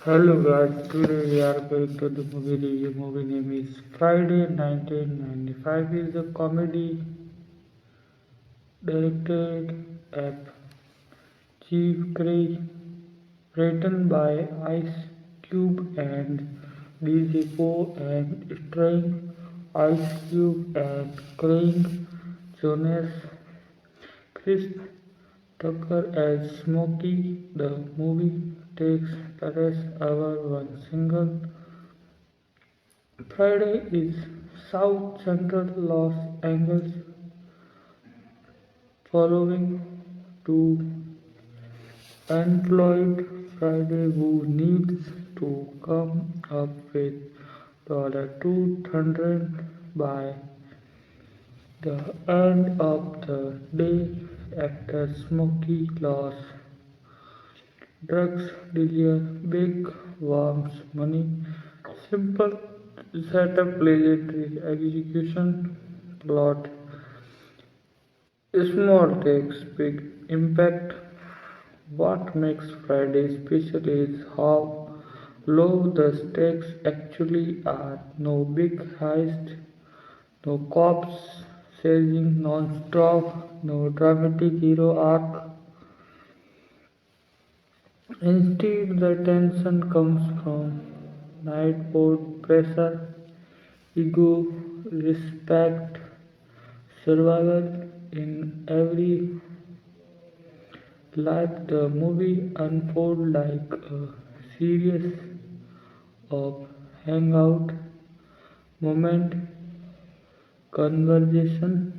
Hello guys, today we are going to the movie review. Movie name is Friday 1995. Is a comedy directed at Chief Craig, written by Ice Cube and DJ Poe and starring Ice Cube and Craig Jonas, Chris Tucker as Smokey. The movie takes place over one single Friday is South Central Los Angeles, following two unemployed Friday who needs to come up with $200 by the end of the day after Smokey lost drugs dealer Big wants money. Simple setup, legendary execution, plot. Small takes big impact. What makes Friday special is how low the stakes actually are. No big heist, no cops chasing non-stop, no dramatic hero arc. Instead, the tension comes from nightboard pressure, ego, respect, survival in every like the movie unfold like a series of hangout moment, conversation,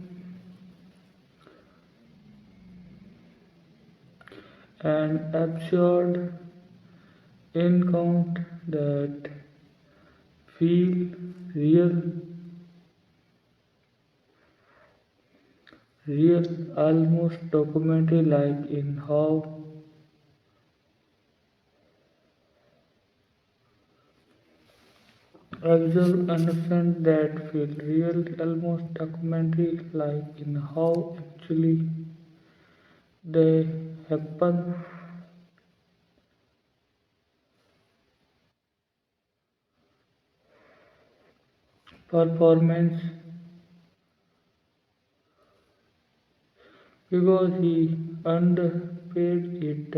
and absurd encounter that feel real, almost documentary like in how observe understand that feel real, almost documentary like in how actually they happen. Performance because he underpaid it.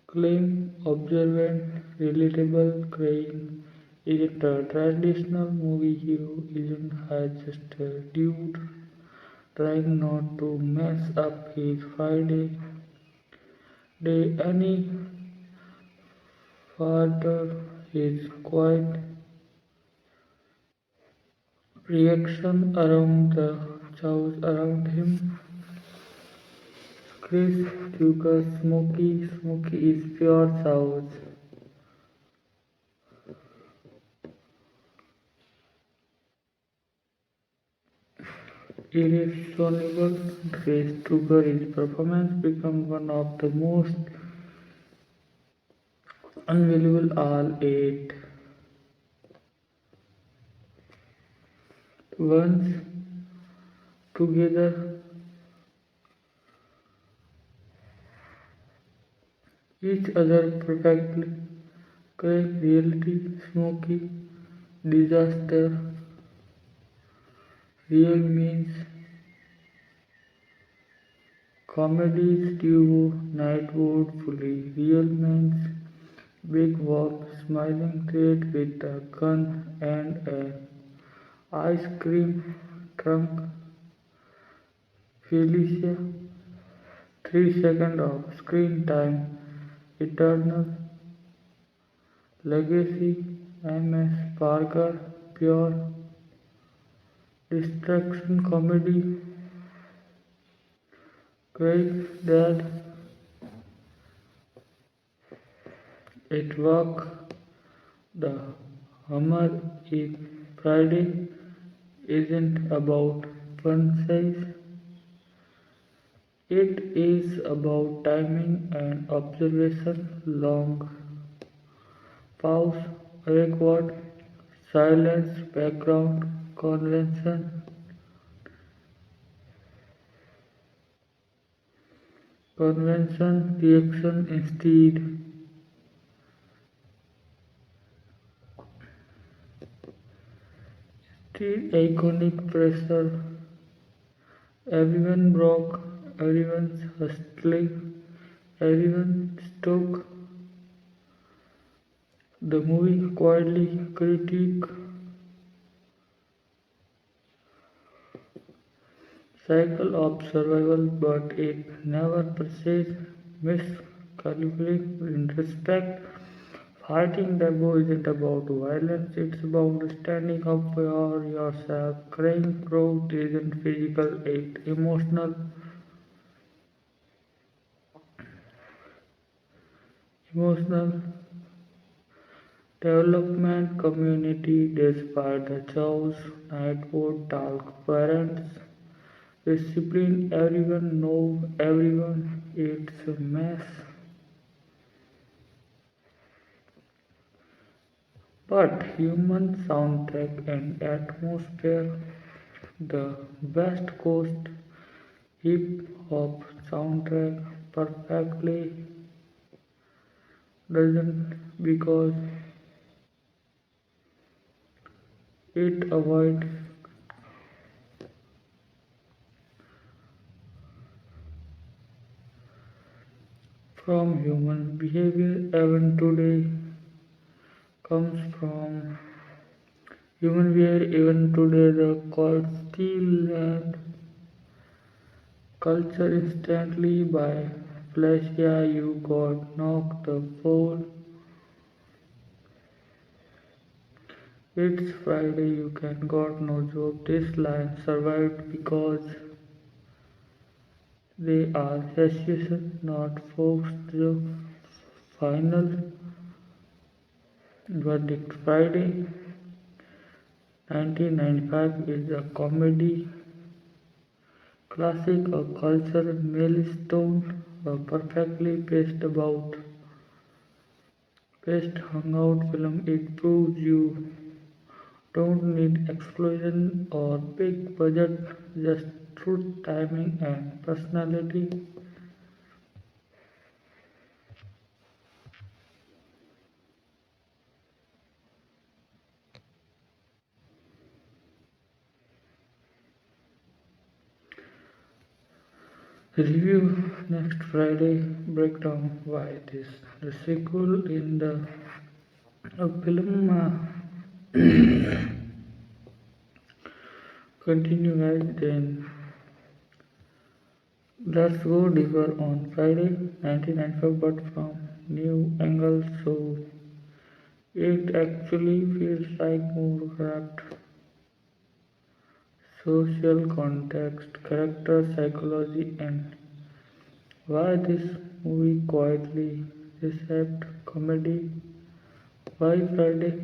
Claim observant, relatable, crying isn't a traditional movie hero, isn't just a dude trying not to mess up his Friday day any further. His quiet reaction around the chaos around him. Chris Tucker, Smokey is pure chaos. Irresolvable Chris Tucker's performance became one of the most unbelievable all eight ones together, each other perfectly. Craig reality, Smokey disaster, real means comedies duo, Nightwood fully, real means big walk, smiling crate with a gun and an ice cream trunk, Felicia, 3 seconds of screen time, Eternal Legacy, MS Parker, pure distraction comedy, Craig's dad at work, the Hummer is Friday isn't about fun size, it is about timing and observation, long pause, awkward, silence, background, convention, reaction instead. iconic pressure, everyone broke, everyone's hustling, everyone stuck. The movie quietly critique cycle of survival, but it never persists miscalculating in respect. Fighting the ego isn't about violence, it's about standing up for yourself. Crying growth isn't physical, it's emotional development community despite the chaos, nightboard talk, parents, discipline, everyone know everyone, it's a mess. But human soundtrack and atmosphere, the West Coast hip hop soundtrack perfectly doesn't because it avoids from human behavior even today comes from human behavior even today the called steel and culture instantly by flash yeah you got knocked the pole. It's Friday, you can got no job. This line survived because they are association, not forced joke. Final verdict Friday 1995 is a comedy classic, a cultural milestone, a perfectly paced hangout film. It proves you don't need explosion or big budget, just truth, timing, and personality. Review next Friday. Breakdown why this. The sequel in the film continue guys. Then let's go deeper on Friday 1995, but from new angle. So it actually feels like more craft, social context, character psychology, and why this movie quietly reshaped comedy. Why Friday?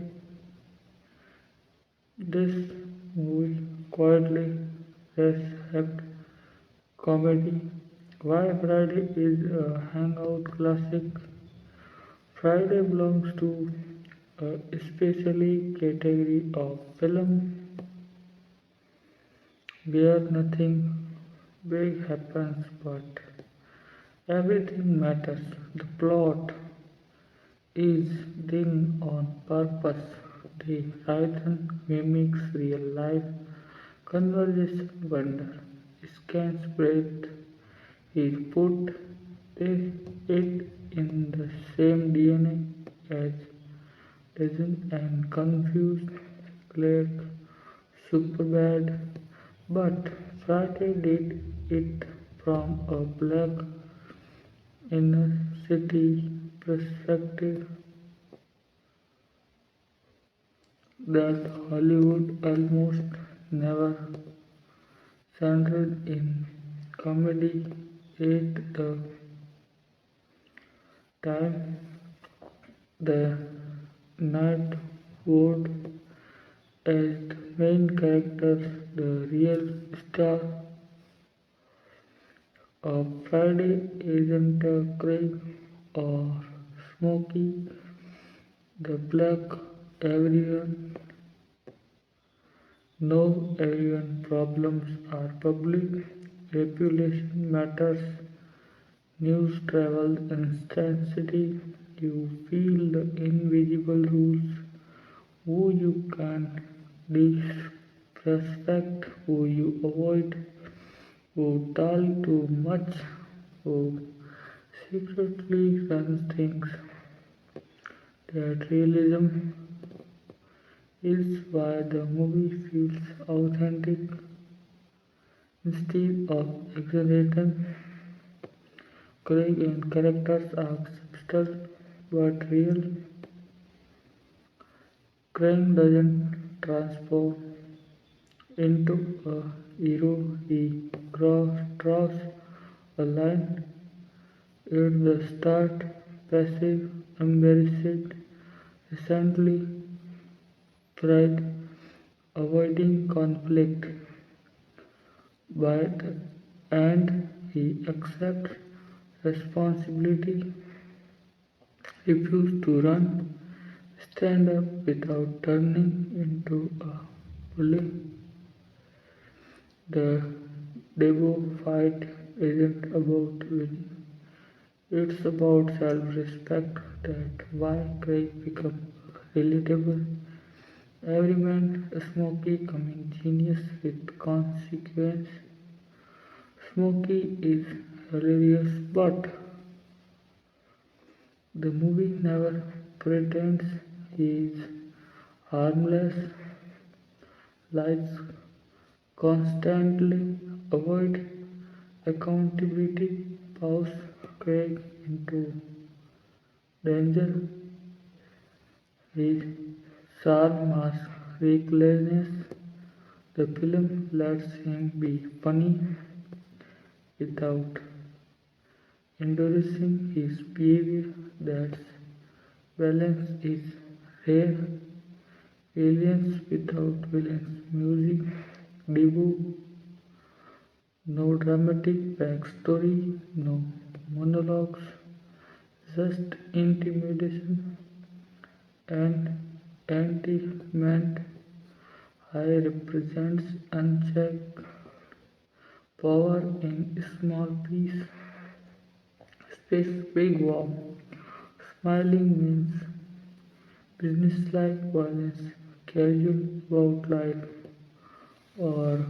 This movie quietly reshaped comedy. Why Friday is a hangout classic. Friday belongs to a especially category of film where nothing big happens but everything matters. The plot is done on purpose. The writer mimics real life conversation wonder. Scans breath is put it in the same DNA as doesn't and confused clerk Superbad, but Friday did it from a black inner city perspective that Hollywood almost never centered in comedy. At the time, the night would as the main character, the real star of Friday isn't Craig or Smokey the Black. Everyone know everyone problems are public. Reputation matters. News travels instantly. You feel the invisible rules. Who you can dispute respect who you avoid, who talk too much, who secretly runs things. That realism is why the movie feels authentic instead of exaggerated. Craig and characters are subtle but real. Craig doesn't transform into a hero, he draws a line at the start, passive, embarrassed, recently, pride, avoiding conflict. By the end, he accepts responsibility, refuses to run, stand up without turning into a bully. The Debo fight isn't about winning. It's about self-respect. That why Craig become relatable. Every man, Smokey coming genius with consequence. Smokey is hilarious, but the movie never pretends he is harmless. Lies constantly avoid accountability, push Craig into danger. His charm masks recklessness. The film lets him be funny without endorsing his behavior. That balance is rare. Aliens without villains. Music, debut, no dramatic backstory, no monologues, just intimidation and entertainment. I represents unchecked power in small piece. Space big wow. Smiling means business-like violence, casual about life, or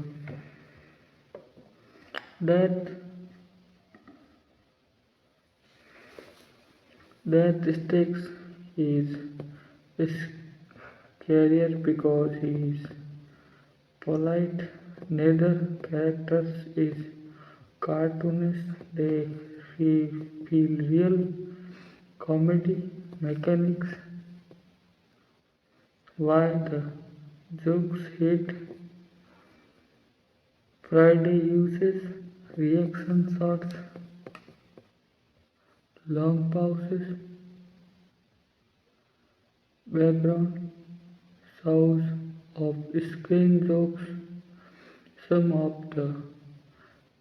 death. Death stakes is scarier because he is polite. Neither characters is cartoonish. They feel real. Comedy mechanics. Why the jokes hit. Friday uses reaction shots, long pauses, background sounds of screen jokes. Some of the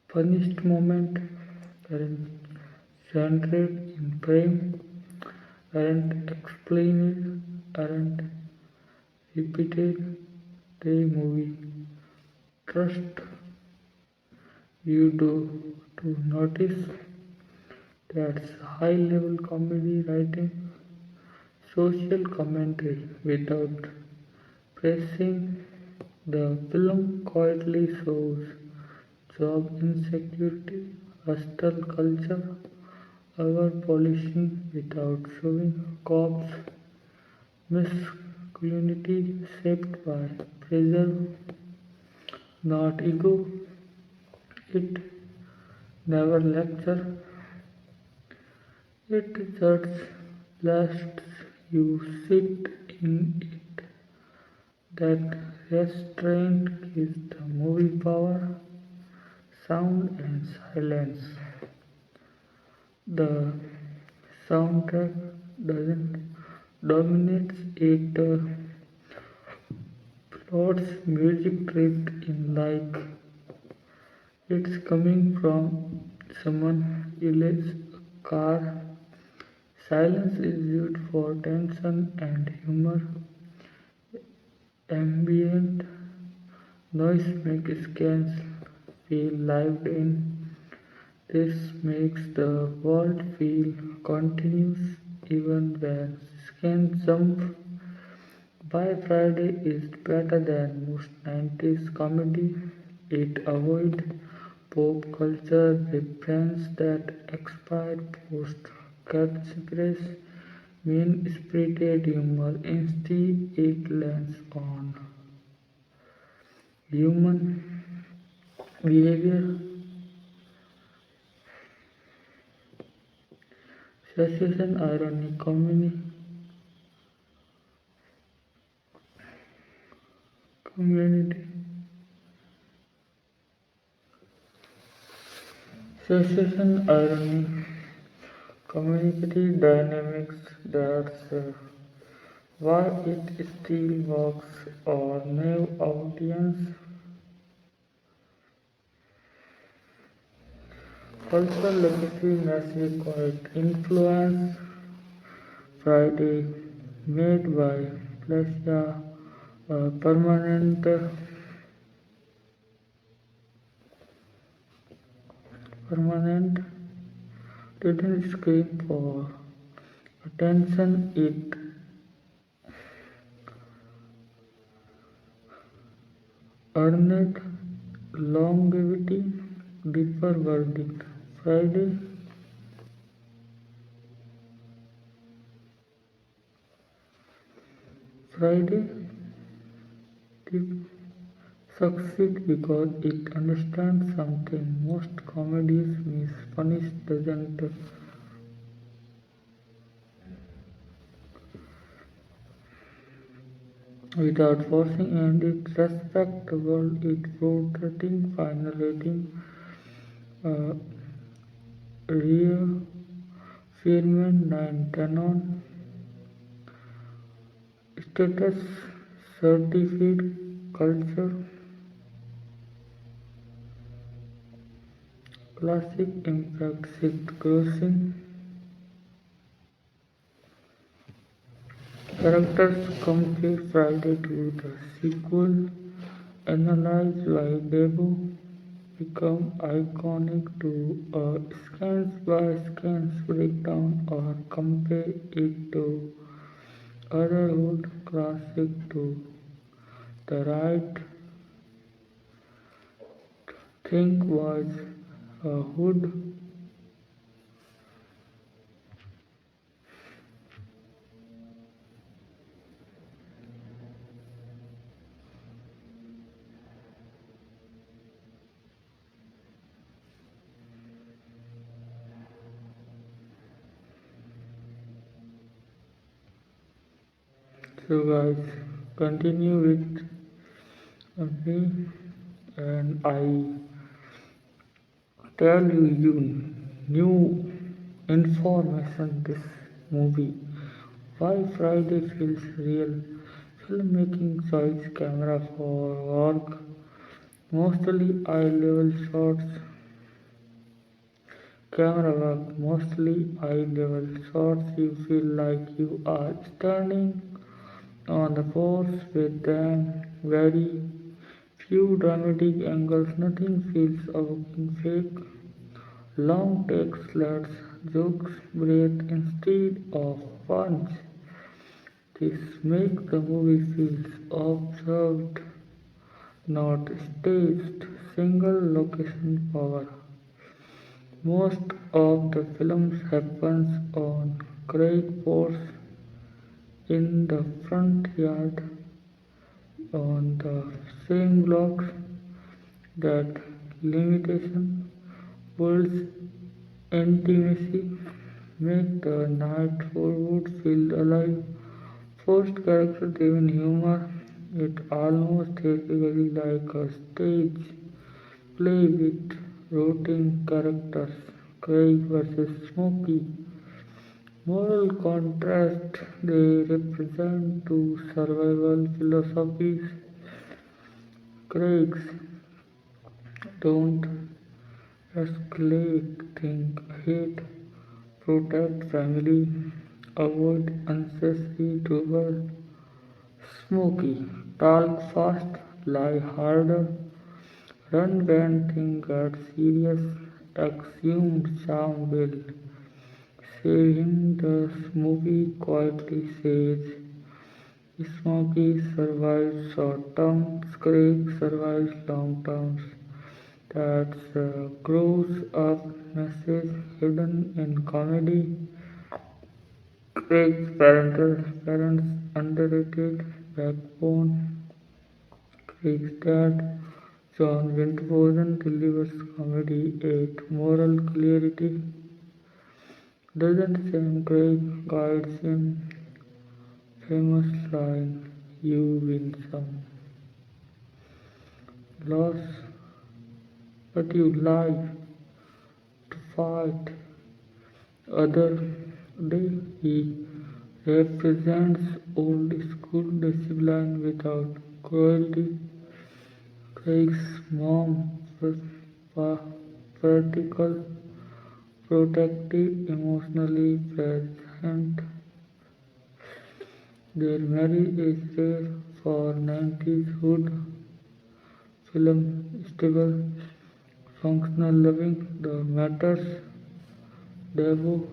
funniest moments aren't centered in frame, aren't explained, aren't repeated. The movie trust you to notice. That's high level comedy writing, social commentary without pressing. The film quietly shows job insecurity, hostile culture, over polishing without showing cops, masculinity shaped by pressure, not ego. It never lecture, it just lets you sit in it. That restraint is the movie power, sound and silence. The soundtrack doesn't dominate it, plots music drift in like it's coming from someone else's car. Silence is used for tension and humor. Ambient noise makes scans feel lived in. This makes the world feel continuous even when scans jump. Why Friday is better than most 90s comedy? It avoids pop culture references that expire post catchphrase mean-spirited humor. Instead, it lands on human behavior, sensation, irony, community, sensation, irony, community dynamics. That's why it still works. Or new audience cultural legacy, massive quiet influence. Friday made by Fleischer, permanent didn't scream for attention. It earned longevity, deeper verdict. Friday did succeed because it understands something most comedies miss. Punish doesn't without forcing, and it respects the world it wrote. Rating, final rating, uh, reaffirming 9 Canon status certified culture classic impact shift crossing characters compare Friday to the sequel, analyze why Debu become iconic to a scans by scans breakdown or compare it to otherhood classic to the right think was a hood. So guys, continue with me and I tell you new information this movie. Why Friday feels real. Filmmaking choice camera for work. Mostly eye level shots. Camera work mostly eye level shots. You feel like you are standing on the force with them. Very few dramatic angles. Nothing feels fake. Long takes lets jokes breathe instead of punch. This makes the movie feels observed, not staged. Single location power. Most of the films happens on Craig Force in the front yard on the same blocks. That limitation builds intimacy, make the night forward feel alive. Forced character driven humor, it almost theatrically like a stage play with routine characters. Craig versus Smokey. Moral contrast they represent two survival philosophies. Craig's don't escalate, think ahead, protect family, avoid unnecessary trouble. Smokey, talk fast, lie harder, run when things get serious, assumed Sam will save him. The movie quietly says Smokey survives short terms, Craig survives long terms. That's grows up message hidden in comedy. Craig's parents underrated backbone. Craig's dad, John Windhausen, delivers comedy at moral clarity. Doesn't Sam Craig guides him? Famous line, you win some loss, but you live to fight. Other day, he represents old school discipline without cruelty. Craig's mom, practical, protective, emotionally present. Their marriage is rare for 90s hood film, stable, functional living. The matters Devo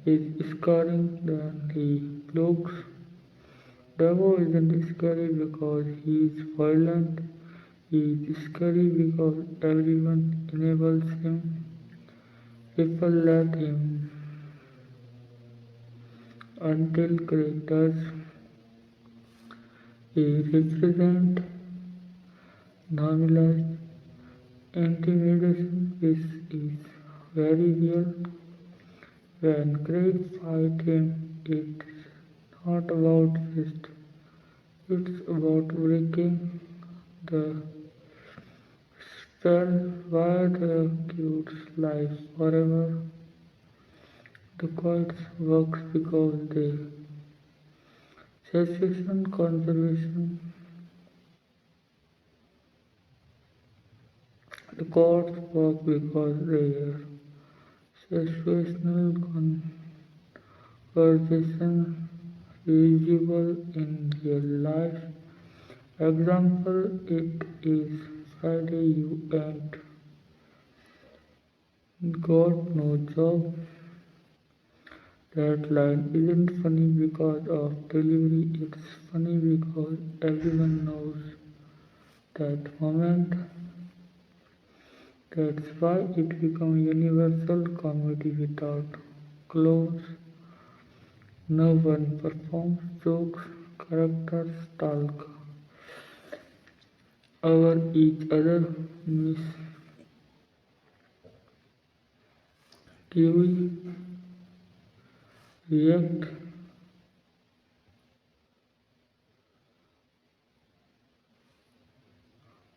is scary than he looks. Devo isn't scary because he is violent. He is scary because everyone enables him. People let him until Craig does. He represents normalized intimidation, which is very real. When Craig fights him, it's not about fist, it's about breaking the spell. Why the cute's life forever. The courts works because they secession conservation. The courts work because they are situational conversation usable in real life. Example, it is Friday you ain't got no job. That line isn't funny because of delivery, it's funny because everyone knows that moment. That's why it became universal comedy without clothes. No one performs jokes, characters talk over each other. Miss Kiwi react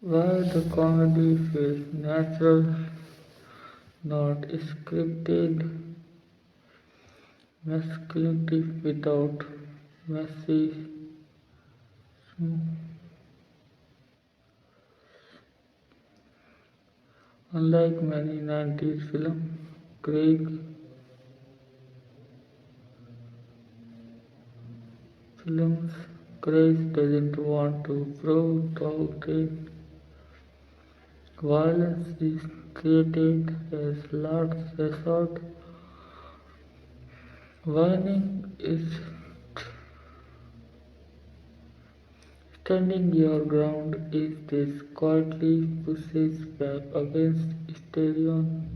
why the comedy feels natural, not scripted, masculinity without messy. Unlike many 90s films, Craig films, Craig doesn't want to prove that violence is created as last resort. Whining is standing your ground is this quietly pushes back against stereotypes.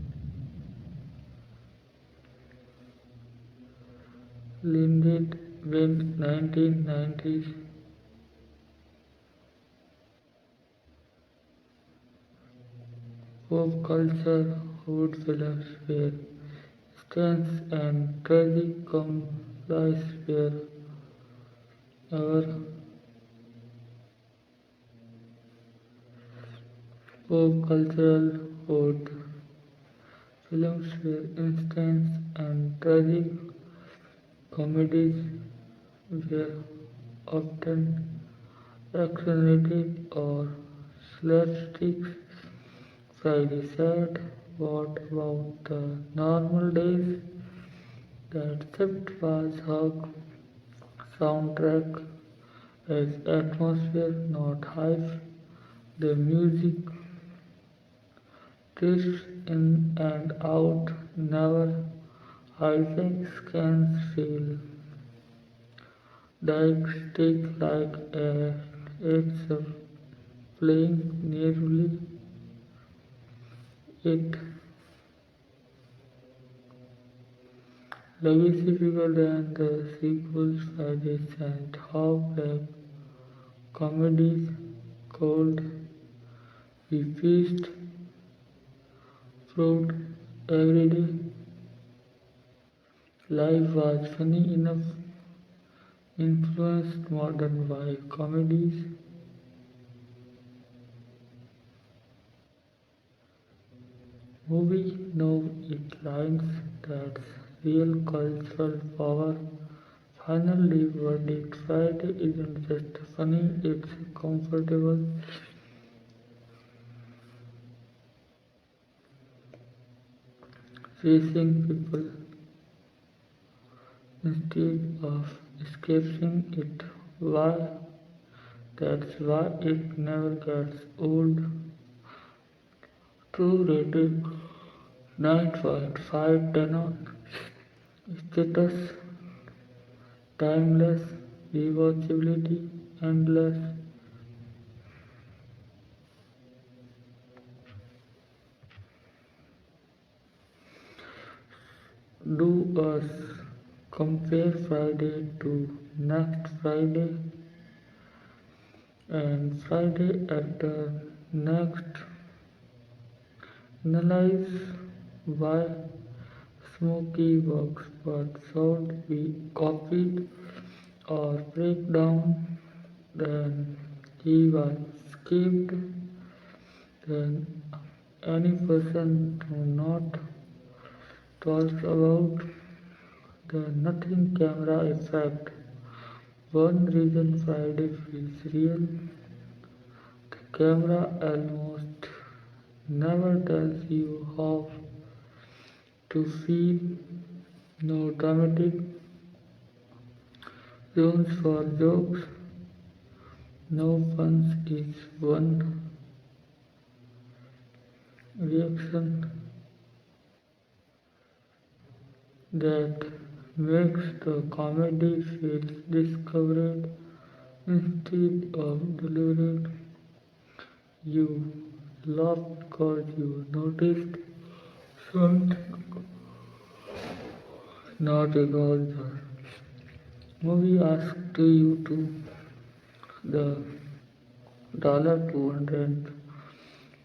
Limited when 1990s pop culture would films where stunts and tragic comedies were our pop cultural would films where stunts and tragic comedies were often accentuated or slapstick. Friday said, what about the normal days? That shift was her soundtrack as atmosphere, not hype. The music drifts in and out, never hijacks can feel. didactic like it's playing nearly it legacy bigger than the sequels Fridays and how black comedies called we feast fruit every day. Life was funny enough influenced modern vibe comedies. Movie know it lines that's real cultural power. Finally, verdict Friday isn't just funny, it's comfortable. Chasing people instead of escaping it. Why? That's why it never gets old. True rating 9.5 10 on status, timeless, rewatchability, endless. Do us compare Friday to next Friday and Friday after next. Analyze why Smokey works but should be copied or break down. Then he was skipped. Then any person do not talk about the nothing camera effect. One reason Friday feels real, the camera almost never tells you how to feel. No dramatic zones for jokes, no puns is one reaction that makes the comedy feel discovered instead of delivered. You laugh because you noticed something, not because the movie asked you to. The $200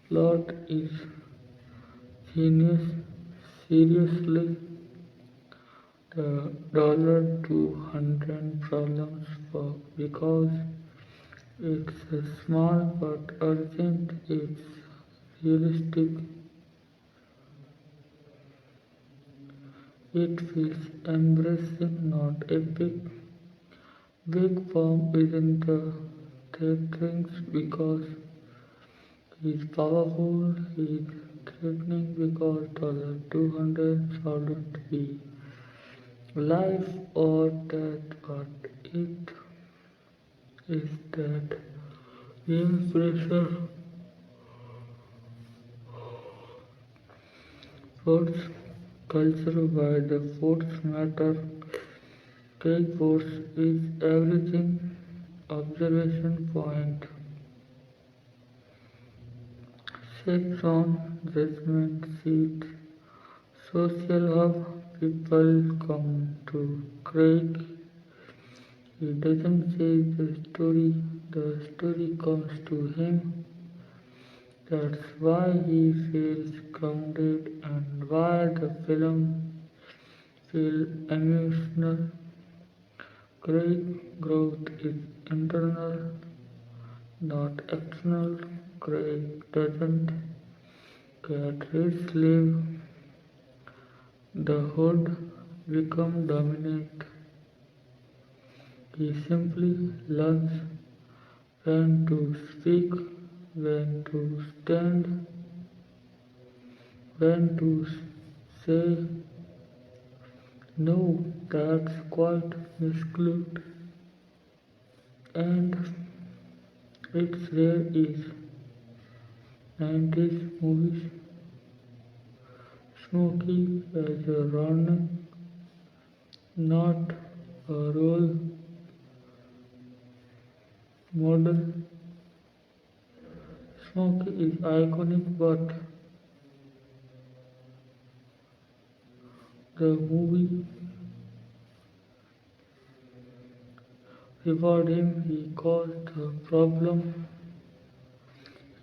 plot is genius. Seriously, the $200 problems work because it's small but urgent. It's realistic. It feels embracing, not epic. Big Bomb isn't threatening because he's powerful. He's threatening because $200 shouldn't be life or death, but it is that real pressure. Force culture why the force matter. Cake force is everything. Observation point. Section judgment seat. Social hub. People come to Craig. He doesn't say the story comes to him. That's why he feels grounded and why the film feels emotional. Great growth is internal, not external. Craig doesn't get rich live the hood become dominant. He simply learns when to speak, when to stand, when to say no. That's quite misclute. And it's rare is 90s movies. Smokey as a runner, not a role. model. Smokey is iconic, but the movie reward him. He caused the problem.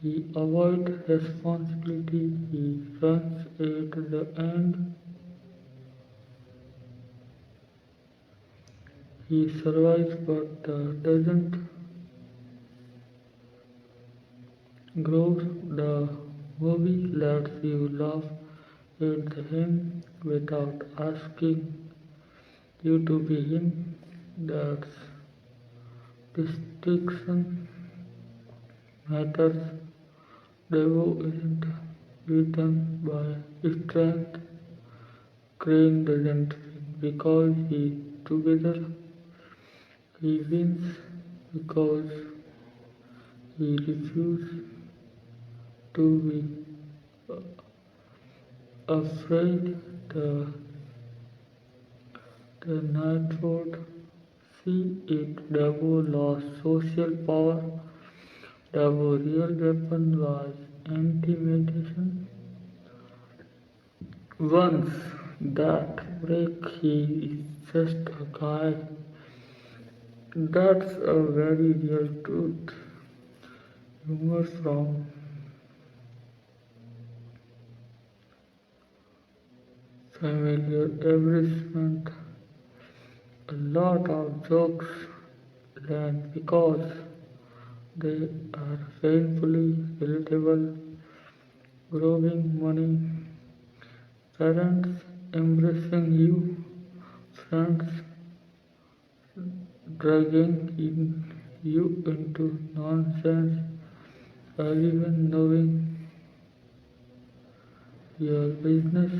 He avoids responsibility. He runs at the end. He survives but doesn't grow. The movie lets you laugh at him without asking you to be him. That distinction matters. Devo isn't beaten by strength. Crane doesn't win because he's together. He wins because he refuses to be afraid. The Nightwood see it. Devo lost social power. Devo's real weapon was intimidation. Once that break, he is just a guy. That's a very real truth. Humor from familiar establishment. A lot of jokes land because they are painfully relatable. Growing money, parents embracing you, friends dragging you into nonsense, everyone knowing your business.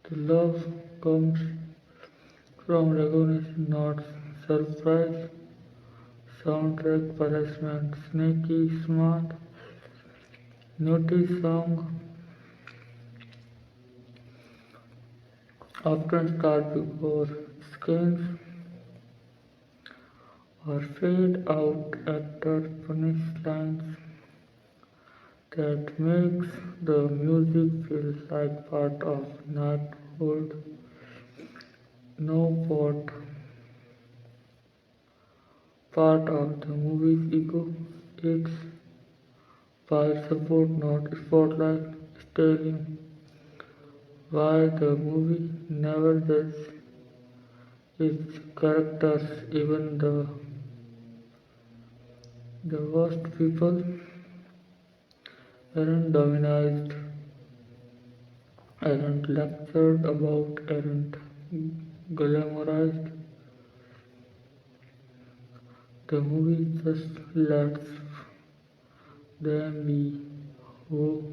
The love comes from recognition, not surprise. Soundtrack placement, sneaky, smart, notice song often start before screens or fade out after punchlines that makes the music feel like part of Nightwood. No part of the movie's ego. It's by support, not spotlight, telling why the movie never judges its characters, even the worst people aren't demonized, aren't lectured about, aren't glamorized. The movie just lets them be who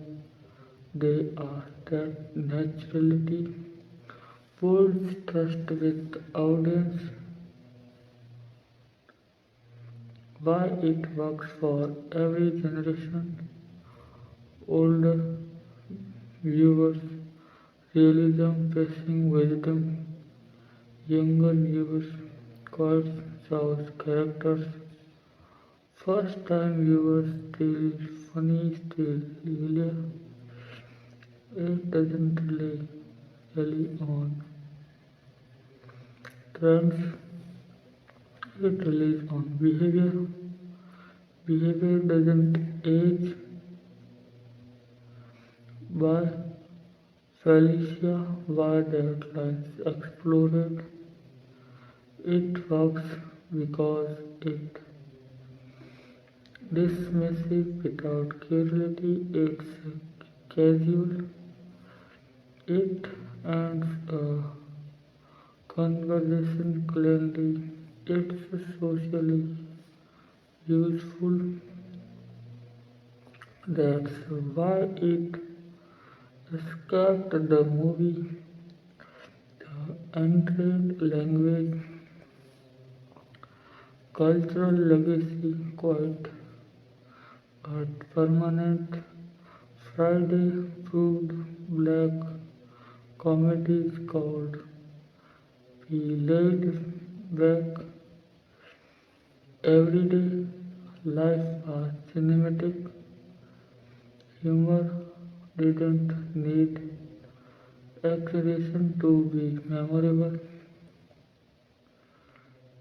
they are. That naturality builds trust with the audience. Why it works for every generation. Older viewers, realism, pacing, wisdom. Younger viewers, quite shows characters. First time viewers, still funny, still familiar. It doesn't rely on trends, it relies on behavior. Behavior doesn't age. By Felicia, why deadlines explored. It works because it dismissive without curiosity. It's casual. It ends a conversation clearly. It's socially useful. That's why it escaped the movie. The untrained language, cultural legacy, quite but permanent. Friday proved black comedies called be laid back everyday life was cinematic. Humor didn't need exaggeration to be memorable.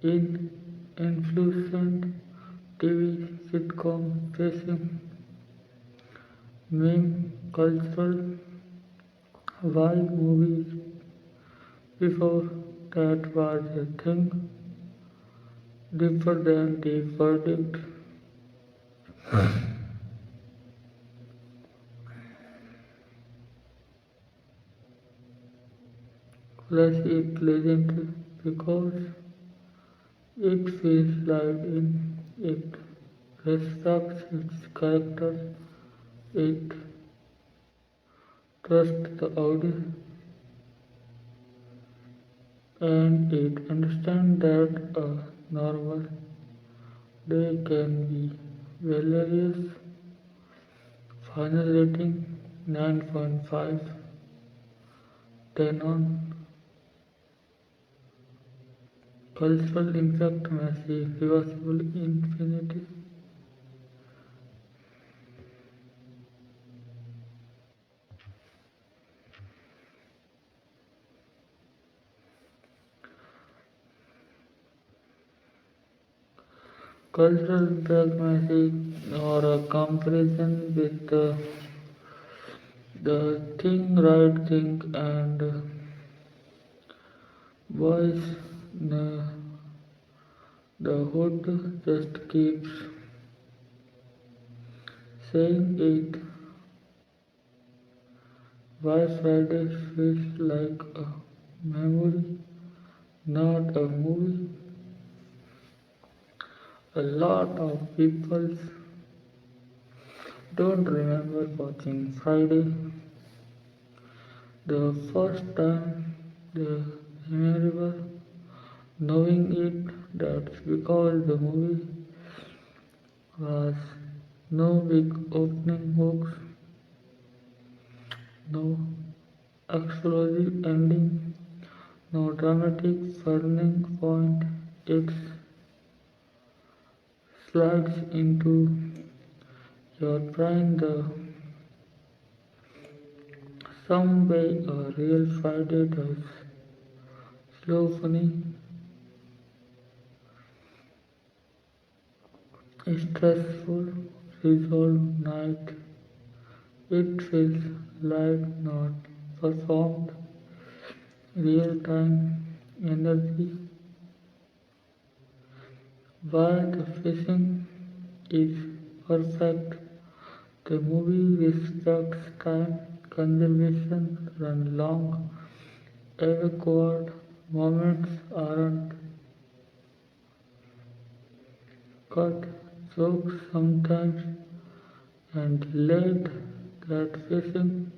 In influenced TV sitcom facing meme cultural why movies before that was a thing deeper than the verdict. Plus it legendary because it feels live in it respects its characters, it trusts the audience, and it understands that a normal day can be hilarious. Final rating 9.5, 10 on cultural impact, massive, reversible, infinity. Cultural impact, massive, or a comparison with the thing, right thing, and voice. The, the hood just keeps saying it. Why Friday feels like a memory, not a movie. A lot of people don't remember watching Friday the first time they remember knowing it. That's because the movie was no big opening hooks, no explosive ending, no dramatic turning point. It slides into your brain the some way a real Friday does. Slow, funny, stressful, resolved night. It feels live, not performed. Real time energy. While the pacing is perfect, the movie respects time conservation, run long, awkward moments aren't cut, jokes sometimes, and late that pacing.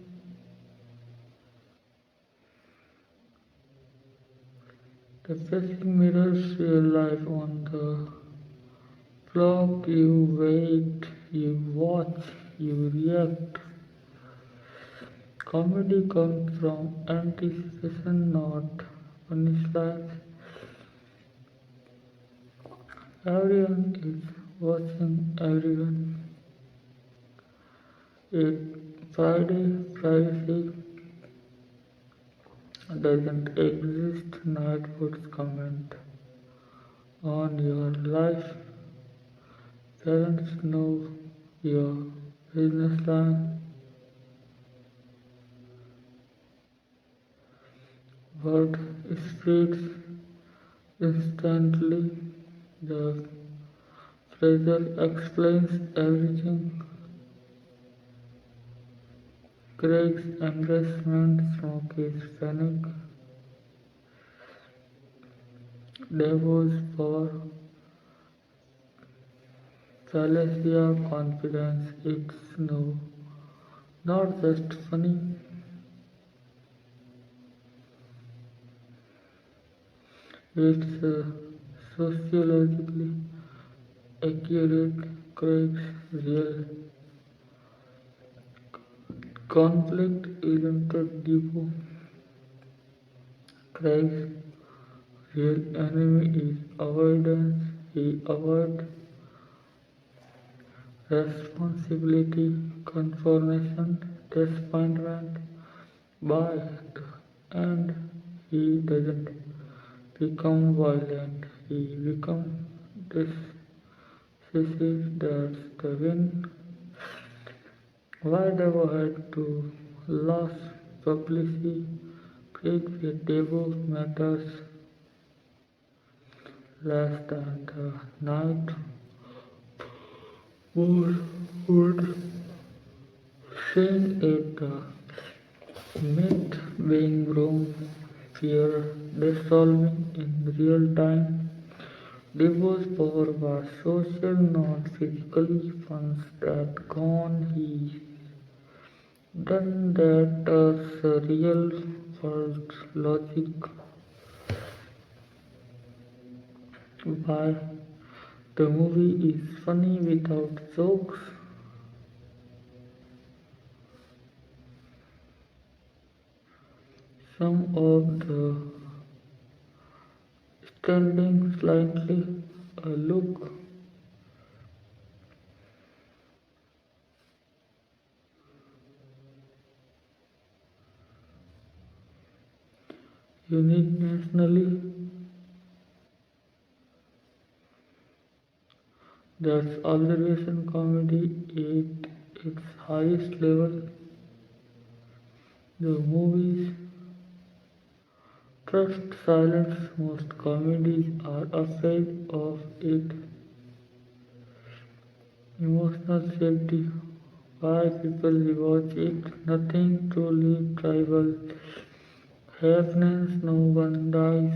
The pacing mirrors real life on the vlog. You wait, you watch, you react. Comedy comes from anticipation, not punchlines. Everyone is watching everyone. It Friday privacy doesn't exist. Nightwoods comment on your life. Parents know your business line. Word spreads instantly. The phrase explains everything. Craig's embarrassment, Smokey's panic, Devo's power, Falacia confidence. It's no, not just funny, it's sociologically accurate. Craig's real conflict isn't a depot. Craig's real enemy is avoidance. he avoided responsibility, confrontation, disappointment. By the end, he doesn't become violent, he becomes decisive. That's the win. Why never had to lose publicity, predictable matters less than the night would sing it the myth being wrong, fear dissolving in real time. Divorce power was social, not physically. Once that gone, he done that as a real world logic. Why the movie is funny without jokes. Some of the standing slightly a look unique nationally. That's observation comedy at its highest level. The movies trust silence. Most comedies are afraid of it. Emotional safety. Why people rewatch it? Nothing truly tribal happens. No one dies.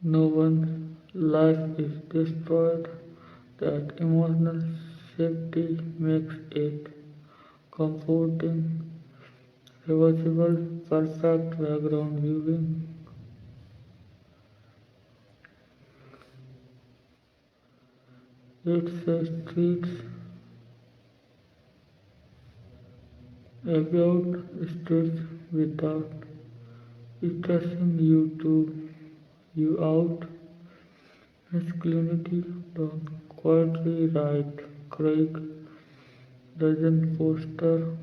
No one's life is destroyed. That emotional safety makes it comforting, reversible, perfect background viewing. It treats about streets without stressing you out. Masculinity done quietly right. Craig doesn't foster,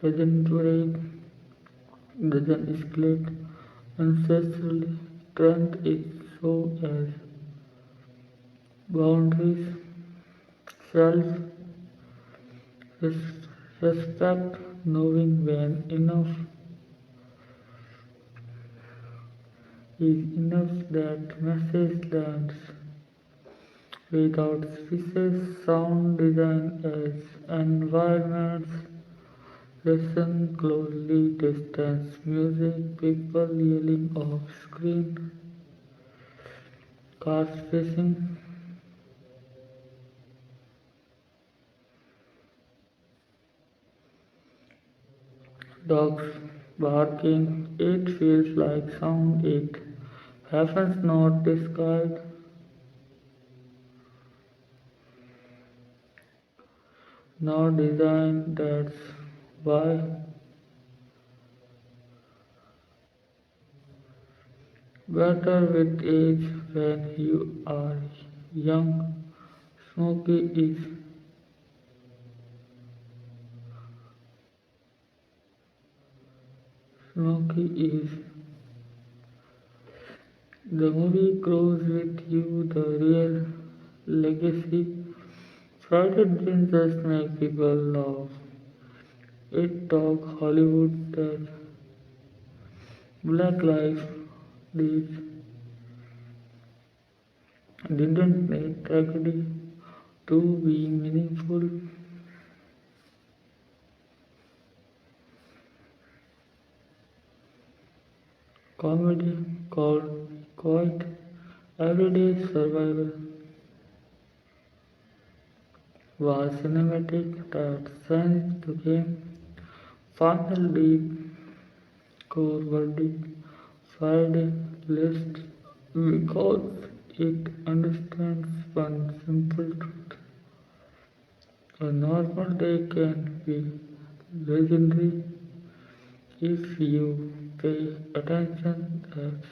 doesn't break, doesn't escalate unnecessarily. Strength is so as boundaries, self respect, knowing when enough is enough. That message lands without speeches. Sound design as environments. Listen closely. Distance music. People yelling off screen. Cars racing. Dogs barking. It feels like sound. It happens not described. Not designed. That's why better with age when you are young. Smoky is Smoky is the movie grows with you. The real legacy. Friday didn't just make people laugh. It talk Hollywood that Black Lives did, didn't need tragedy to be meaningful. Comedy called quite everyday survival was cinematic that sensed the game. Final deep core verdict Friday list because it understands one simple truth. A normal day can be legendary If you pay attention that's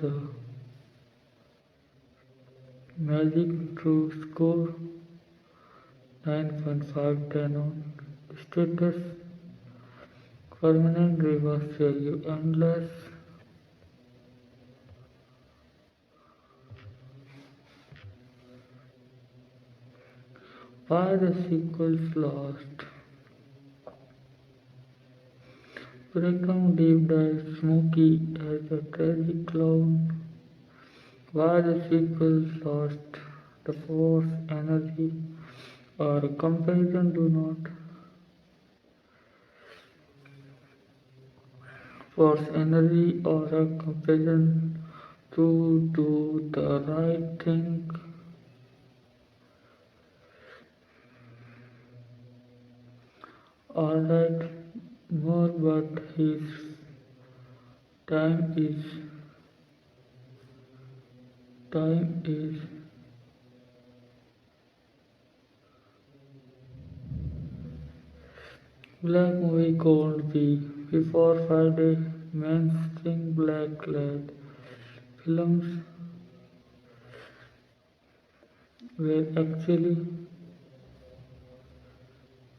the magic to score 9.5/10 on status. Permanent reverse value endless. Why the sequels lost? Breakdown deep dive Smokey as a tragic clown. Why the sequels lost the force, energy, or comparison do not force energy or a comparison to do the right thing. Alright, more but his time is time is black movie called B before Friday mainstream black led films were actually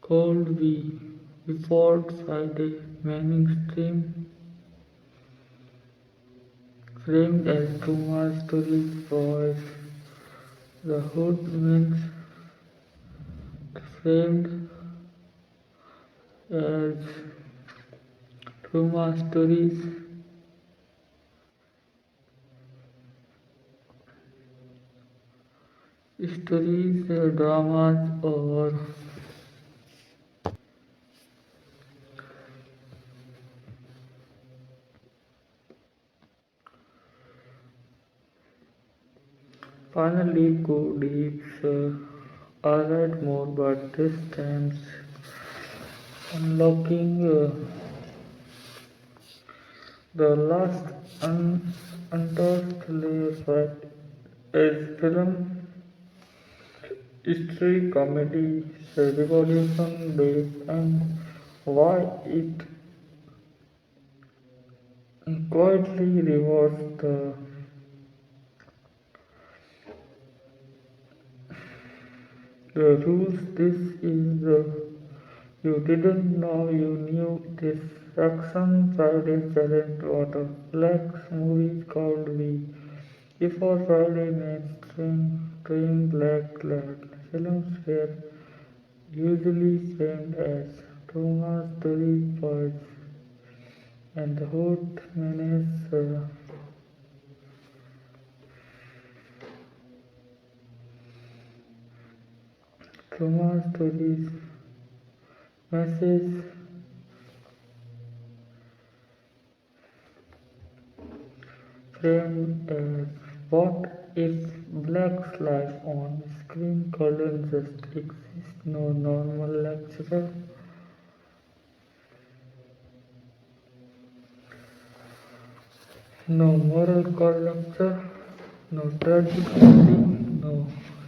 called B before Friday mainstream framed as Kumar stories voice the hood means framed as Kumar stories, dramas or finally go deep. Alright more but this time's unlocking the last untouched layer fact is film history, comedy, revolution, days, and why it quietly rewards the rules. This is the you didn't know you knew this action Friday challenge water flex movies called we before Friday mainstream train black lad films were usually framed as trauma stories boys and the hot menace trauma stories message framed as what if black's life on screen couldn't just exist, no normal lecturer, no moral corrector, no tragic ending, no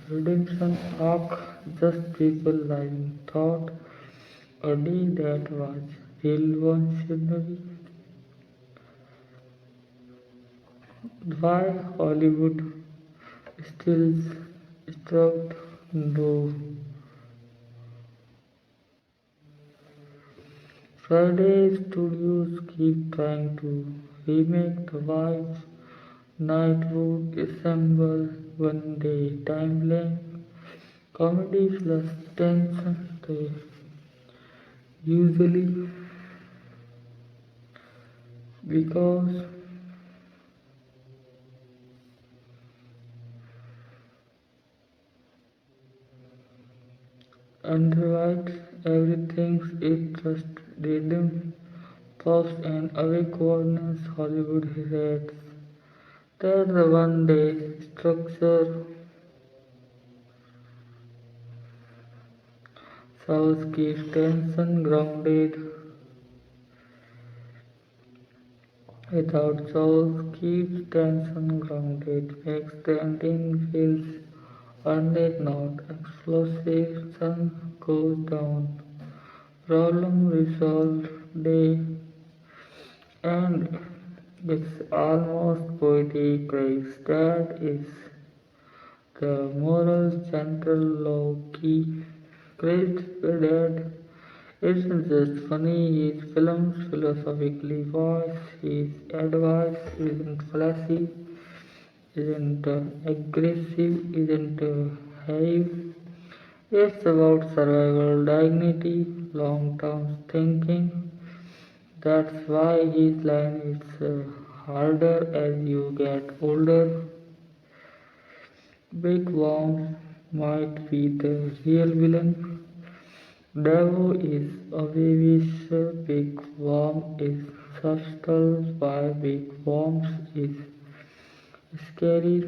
redemption arc, just people lying thought a day that was revolutionary. Why Hollywood still struck though Friday studios keep trying to remake the vibes Nightwood assemble one day timeline comedy plus tension they usually because underwrites everything it just rhythm, pops and awkwardness Hollywood hates. That the one day structure South keeps tension grounded without South keeps tension grounded makes the ending feels earned not explosive sun goes down problem resolved day, and it's almost poetic. That is the moral central low key. Chris Dad isn't just funny, his films philosophically wise, his advice isn't flashy, isn't aggressive, isn't heavy. It's about survival, dignity, long-term thinking. That's why his line is harder as you get older. Big Worm might be the real villain. Davo is obvious, Big Worm is subtle, while Big Worm is scary.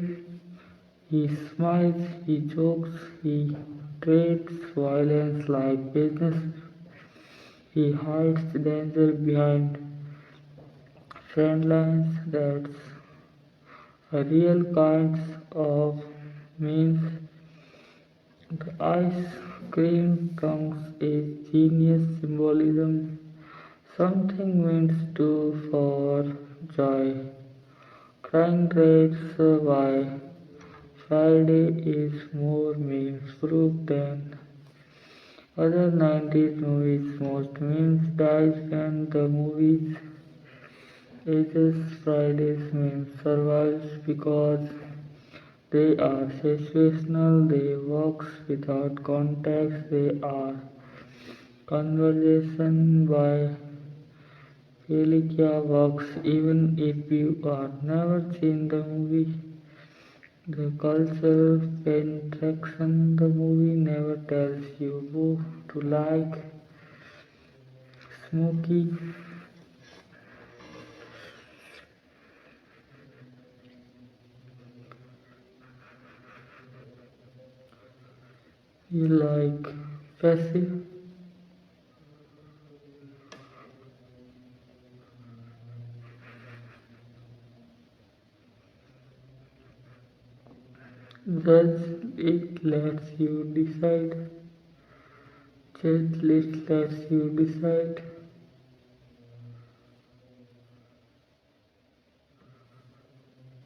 He smiles, he jokes, he treats violence like business. He hides danger behind friend lines. That's a real kinds of means. The ice cream tongues is genius symbolism. Something meant to for joy. Crying rates why Friday is more memes proof than other 90s movies. Most memes dies when the movie's ages. Friday's memes survives because they are situational, they works without context, they are conversation by Felicia works even if you are never seen the movie. The cultural penetration the movie never tells you who to like. Smokey, you like passive. Thus it lets you decide. Checklist lets you decide.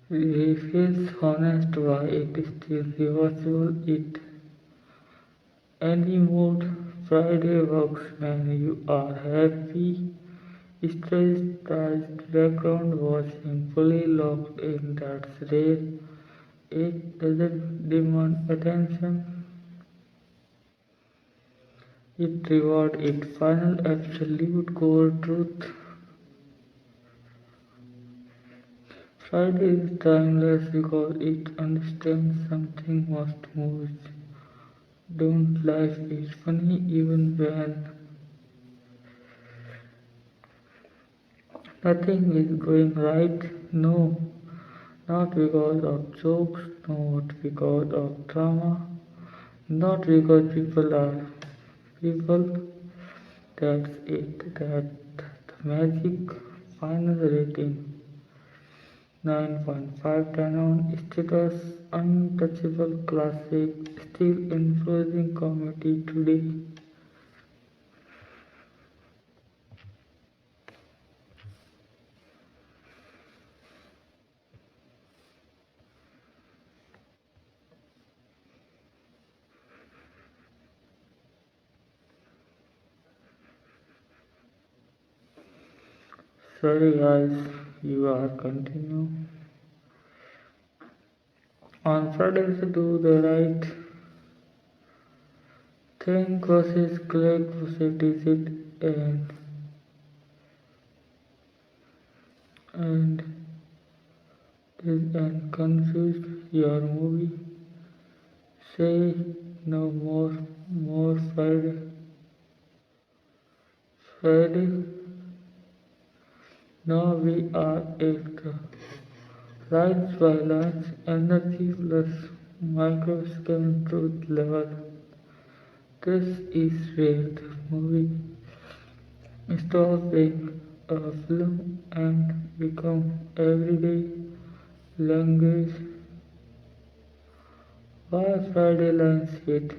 He feels honest why it is still reversible. It any mood. Friday works when you are happy, stressed, tired, background watching, fully locked in. That's rare. It doesn't demand attention. It rewards its final absolute core truth. Friday is timeless because it understands something most movies don't. Life is funny even when nothing is going right. No, not because of jokes, not because of drama, not because people are people. That's it. That the magic final rating 9.5/10 on status, untouchable classic, still influencing comedy today. Sorry guys, you are continue. On Fridays do the right thing versus click versus digit and and confuse your movie. Say no more Friday. Now we are at the lines by lines energy plus microscale truth level. This is where the movie stops being a film and become everyday language. Why Friday lines hit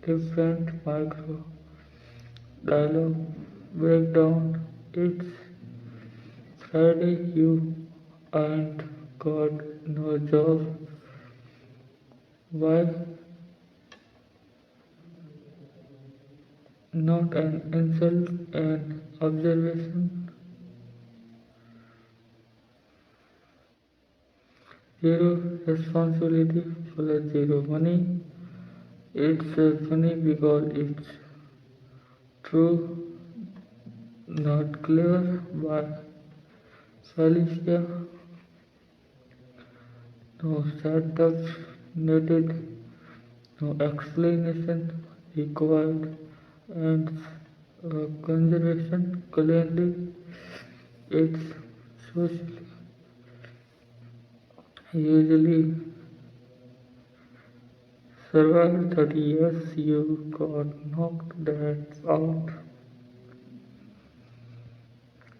different micro dialogue breakdown. It's Friday, you ain't got no job. Why not an insult, an observation? Zero responsibility plus zero money. It's funny because it's true, not clear by Felicia. No setup needed, no explanation required, and conservation clearly it's socially usually survived 30 years you got knocked that out.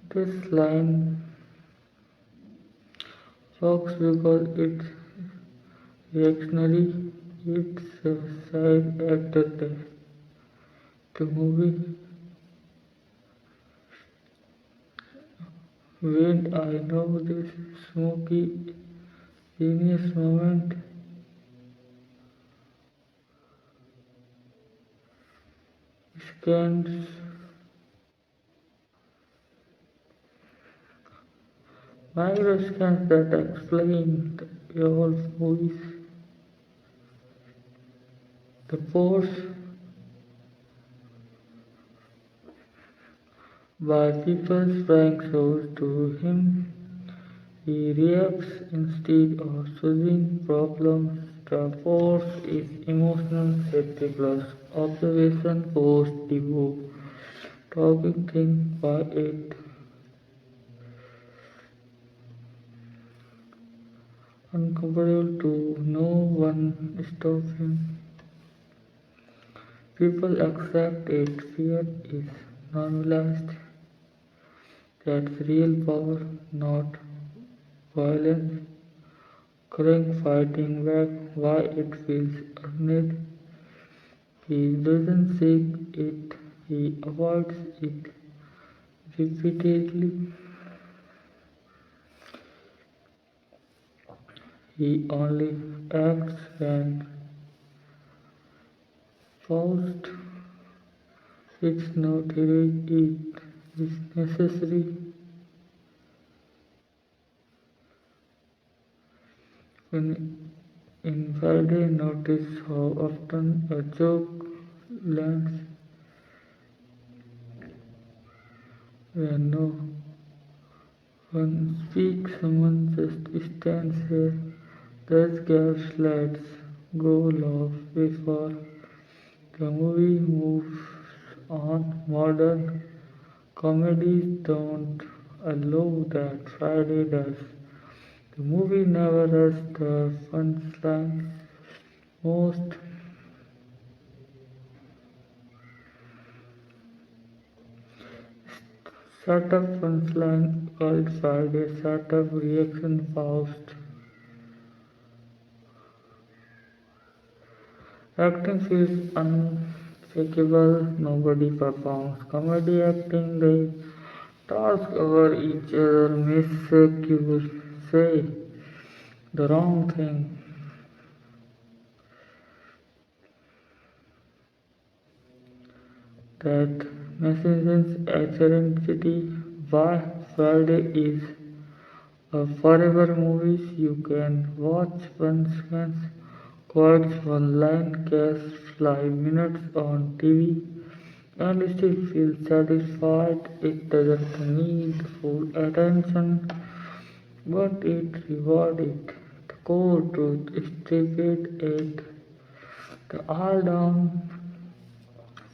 This line works because it's reactionary, it's a side actor test. The movie when I know this smoky genius moment scans micro scans that explain your movies. The force by people sprang shows to him. He reacts instead of solving problems. The force is emotional safety plus observation post debut. Talking thing by it uncomfortable to no one stop him. People accept it. Fear is normalized. That's real power, not violence. Crying, fighting back, why it feels earned. He doesn't seek it, he avoids it repeatedly. He only acts when forced. It's not heroic, it is necessary. When in Friday, notice how often a joke lands when no one speaks, someone just stands here. Thus gaps let's go laugh before the movie moves on. Modern comedies don't allow that. Friday does. The movie never has the punchline. Most startup punchline called Friday startup reaction paused. Acting feels unfakeable, nobody performs. Comedy acting, they talk over each other, miscue, say the wrong thing. That message's authenticity, why Friday is a forever movie you can watch once, quotes one line, casts 5 minutes on TV, and still feel satisfied. It doesn't need full attention, but it rewards it. The core truth is stupid it. The all down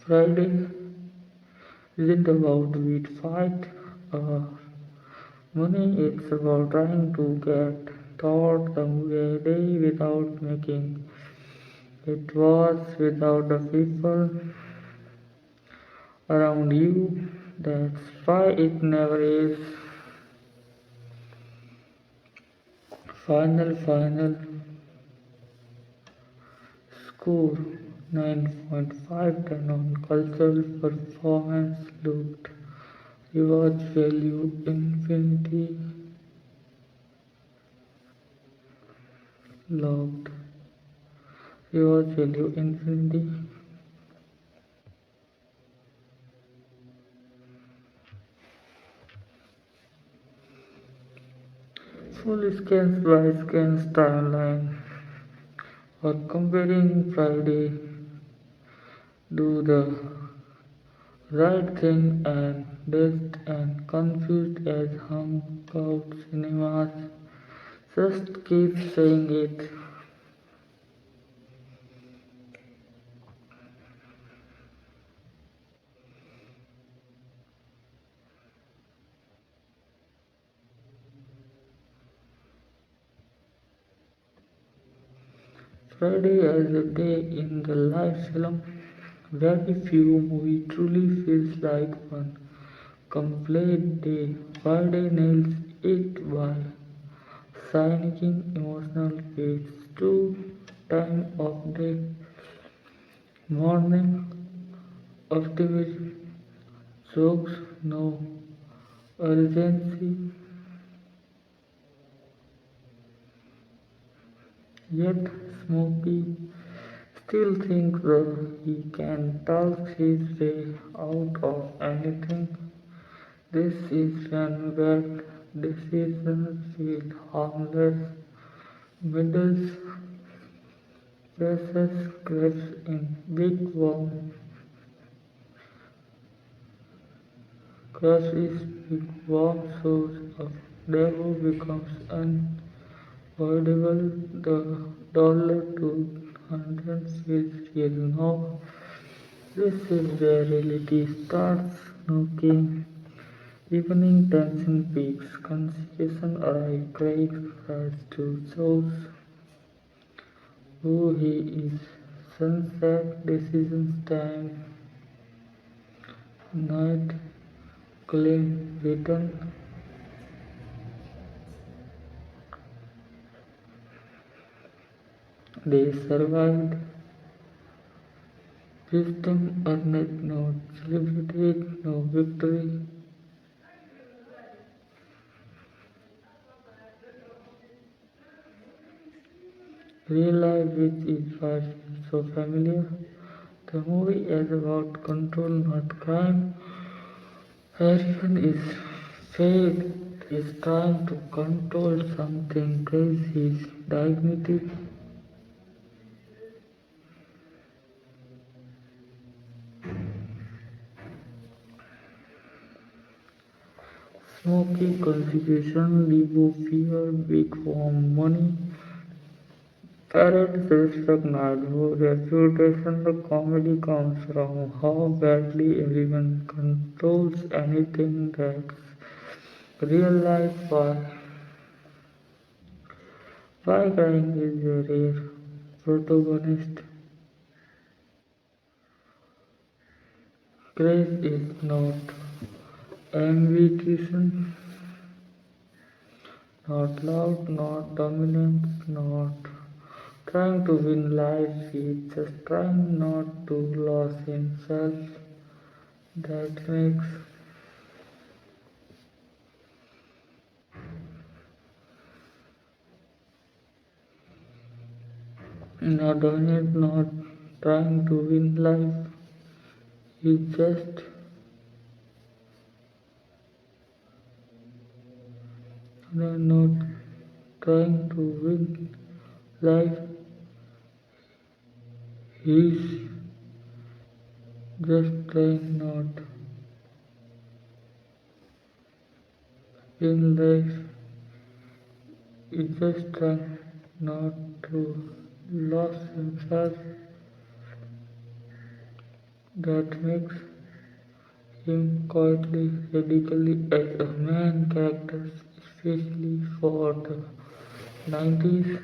Friday isn't about beat fight or money, it's about trying to get thought the day without making it worse without the people around you. That's why it never is final score. 9.5 on cultural performance looked reward value infinity logged reward value infinity full scans by scans timeline or comparing Friday do the right thing and dazed and confused as hung out cinemas just keep saying it. Friday as a day in the life film. Very few movie truly feels like one complete day. Friday nails it by signing emotional beats to time of day, morning, optimism, jokes, no urgency, yet Smokey still thinks he can talk his way out of anything. This is when bad decisions feel harmless, middle pressures creeps in, big warm crashes, big warm source of devil becomes unavoidable. The dollar to hundred feels real now. This is where reality starts knocking. Evening tension peaks, concentration arrives, Craig tries to show who he is. Sunset, decisions time, night, claim, return. They survived. Wisdom earned no celebrated, no victory. Real life which is why so familiar. The movie is about control, not crime. Everyone is fate is trying to control something crazy, his dignity. Smoky confusion, Libo fear, big warm money. Parents recognize who reputation the comedy comes from, how badly everyone controls anything that's real life. Why crying is a rare protagonist. Grace is not ambition, not loud, not dominant, not trying to win life. He's just trying not to lose himself. That makes not dominant, not trying to win life. He's just not trying to win life. He's just trying not win life. He's just trying not to lose himself. That makes him quietly radically as a main character, especially for the 90s.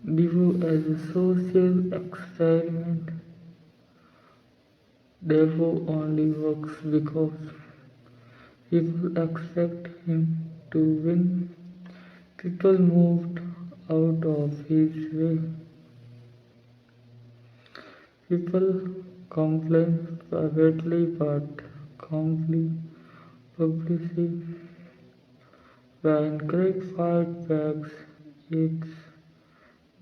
Devo as a social experiment. Devo only works because people expect him to win. People moved out of his way. People complain privately but calmly publicly. When Craig fight backs, it's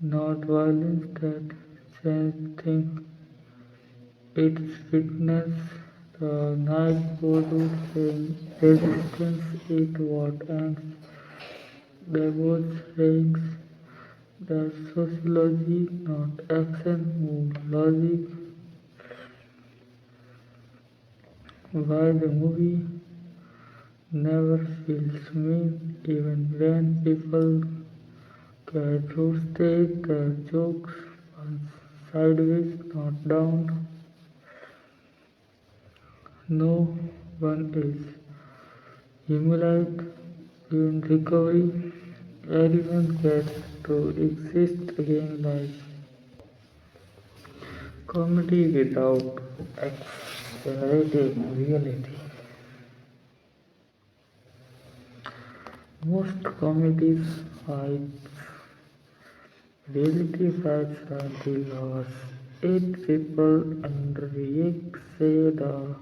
not violence that changes things, it's fitness. The night Bollywood saying resistance is what ends demonstrates that sociology, not action, move logic. Why the movie never feels mean, even when people get roasted, the jokes punch sideways, not down. No one is humiliated in recovery. Everyone gets to exist again like comedy without accelerating reality. Most comedies fight reality fights until loss. Eight people underreact, say the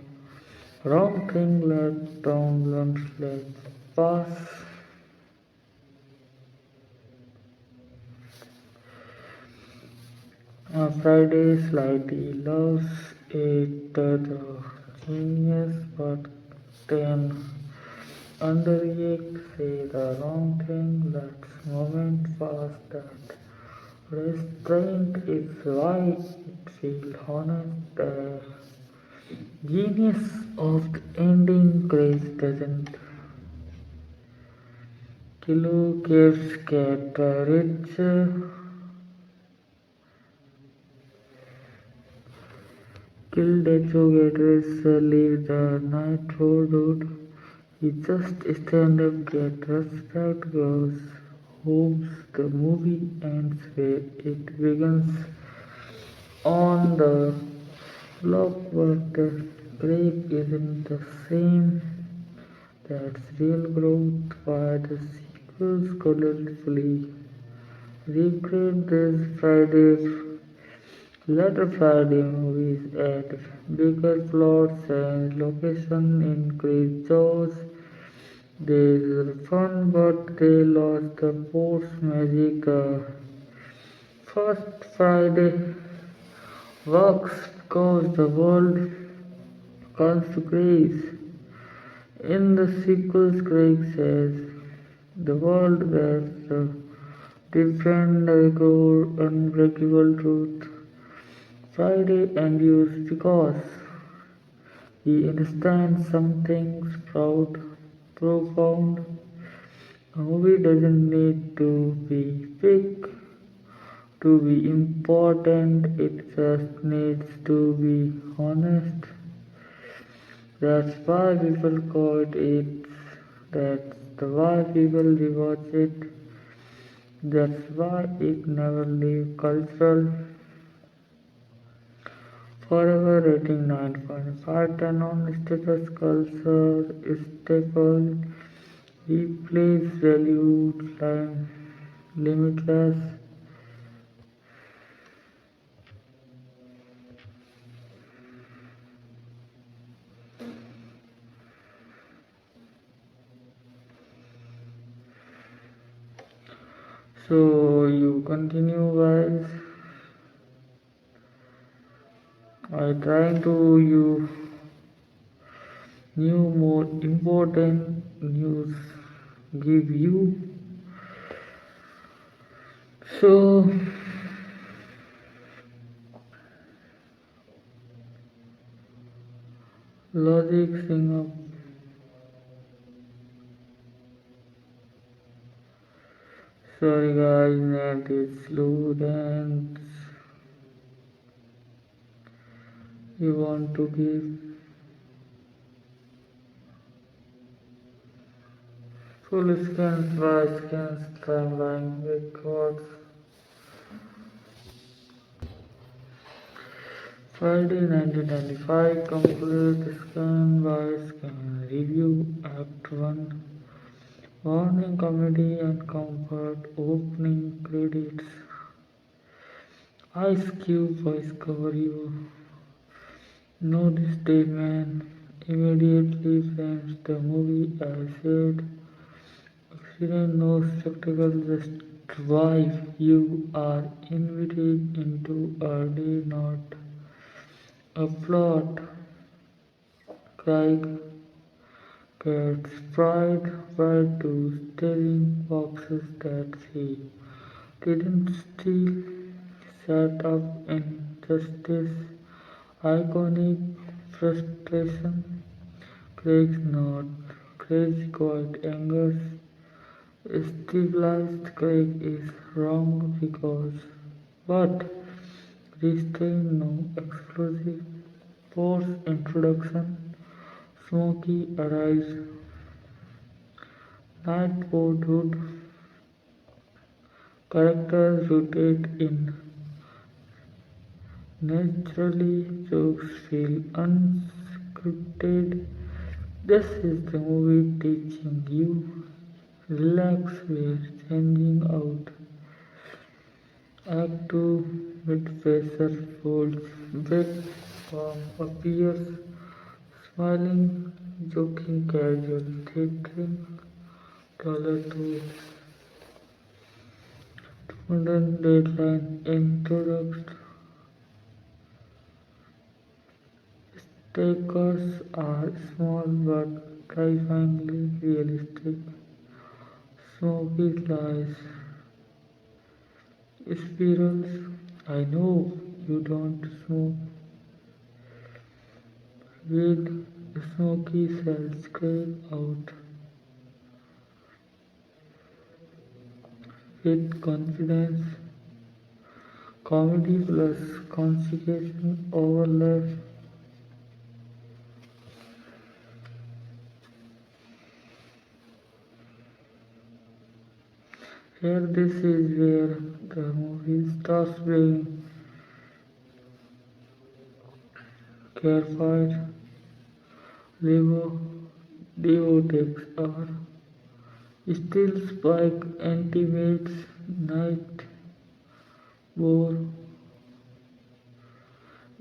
wrong thing, let down lunch, let pass. Friday slightly loves it the genius, but then underreact, say the wrong thing, let's moment fast that restraint is why it feels honest. The genius of the ending craze doesn't kill caves get rich. Kill Decho get rich, leave the night road. He just stand up, get respect, goes home. The movie ends where it begins on the block, but the grape isn't the same. That's real growth. Why the sequels colorfully recreate these later Friday movies add bigger plots and location increase jaws. They're fun, but they lost the force magic. First Friday works because the world comes to grace. In the sequels, Craig says the world gets the different unbreakable truth. Friday endures because he understands something profound. A movie doesn't need to be big to be important, it just needs to be honest. That's why people call it, that's the why people rewatch it, that's why it never leaves cultural. Forever rating 9.5 10 on status culture staple, replays value time limitless. So you continue guys. I trying to you new more important news give you. So logic sing up. Sorry guys, net is slow and you want to give full scans by scans timeline records. Friday 1995 complete scan by scan review Act 1 Warning comedy and comfort opening credits. Ice Cube voice cover you. Know this statement immediately frames the movie as said accident, no spectacle, just drive. You are invited into a day, not a plot. Craig gets pride to stealing boxes that he didn't steal. Set up injustice, iconic frustration. Craig's not crazy, quiet anger. Stabilized Craig is wrong because but restraint no exclusive force introduction. Smokey arrives. Night boardhood characters rooted in naturally jokes feel unscripted. This is the movie teaching you relax, we're changing out. Act 2 mid-pressure folds back from appears smiling, joking, casual, thinking, $2 modern deadline introduced. Stakes are small but terrifyingly realistic. Smoky lies, spirals. I know you don't smoke. With Smoky cells scrape out with confidence. Comedy plus consequence overlap. Here, this is where the movie starts being careful. Levo, Devotex are still Spike intimates Night War.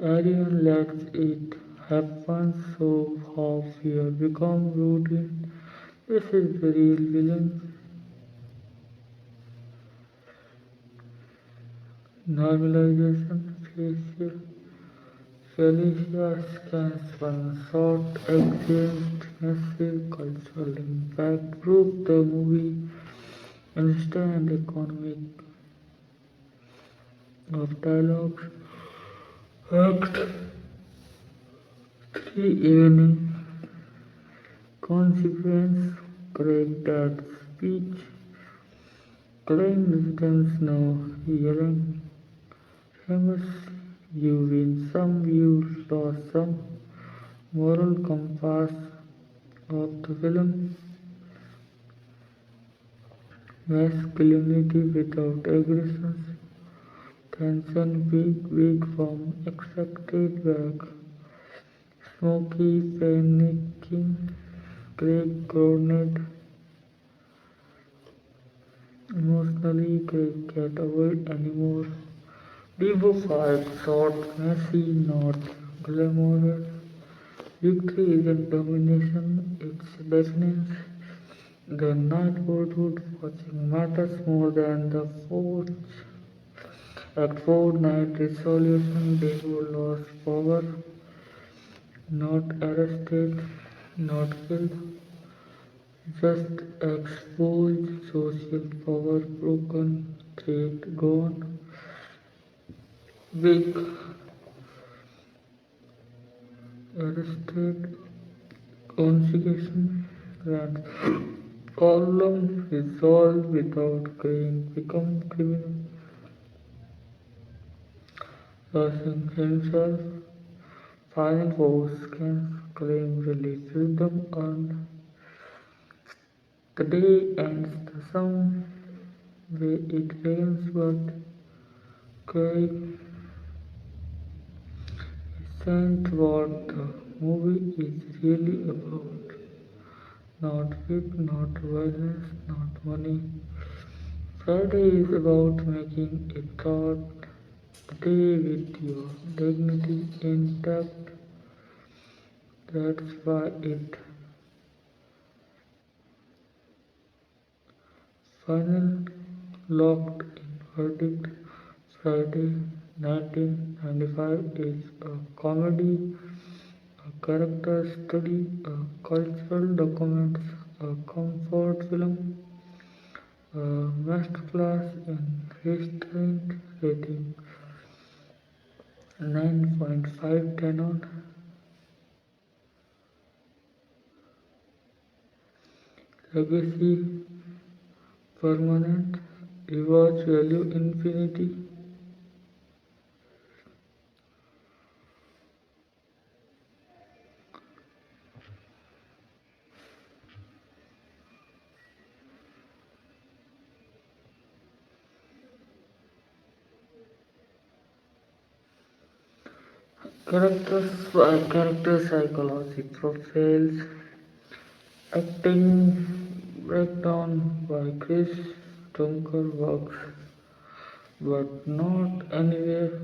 Arian lets it happen so how fear become routine. This is the real villain. Normalization facial. Felicia scans one shot against massive cultural impact. Prove the movie understand economic of dialogues. Act 3 evening consequence. Correct that speech. Claim residents know yelling. Famous you win some, you lost some. Moral compass of the film. Masculinity without aggressions. Tension big from expected back. Smoky panicking. Craig grounded. Emotionally Craig can't avoid anymore. Devo fight short, messy, not glamorous. Victory isn't domination, it's defense. The night boardhood watching matters more than the forge. Act 4 Night Resolution Devo lost power, not arrested, not killed, just exposed social power broken, threat gone. Big arrested consequence and problem resolved without crime become criminal, losing himself. Final force can claim relief freedom earned. The day ends the same way it begins, but Craig isn't what the movie is really about. not wit, not violence, not money. Friday is about making a thought day with your dignity intact. That's why it final locked in verdict. Friday 1995 is a comedy, a character study, a cultural document, a comfort film, a masterclass in restraint rating 9.5 10 on legacy permanent rewatch value infinity. Character psychology profiles acting breakdown by Chris Dunker works, but not anywhere.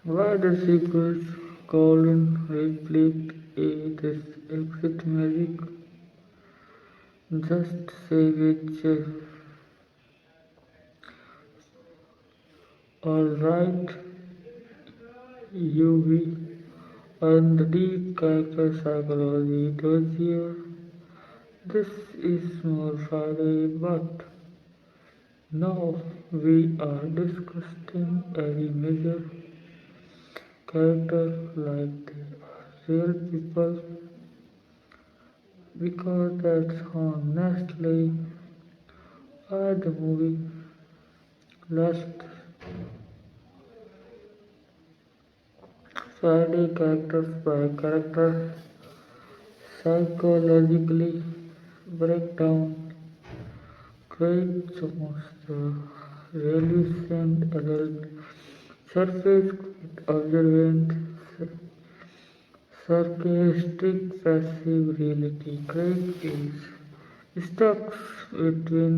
Why the sequels Golden reflect this exit magic? Just say which alright UV and the deep character psychology dossier. This is more Friday, but now we are discussing every major character like they are real people because that's honestly why the movie lasts. Friday characters by character psychologically break down Craig Thomas, the reluctant adult, surface observant, sarcastic, passive reality. Craig is stuck between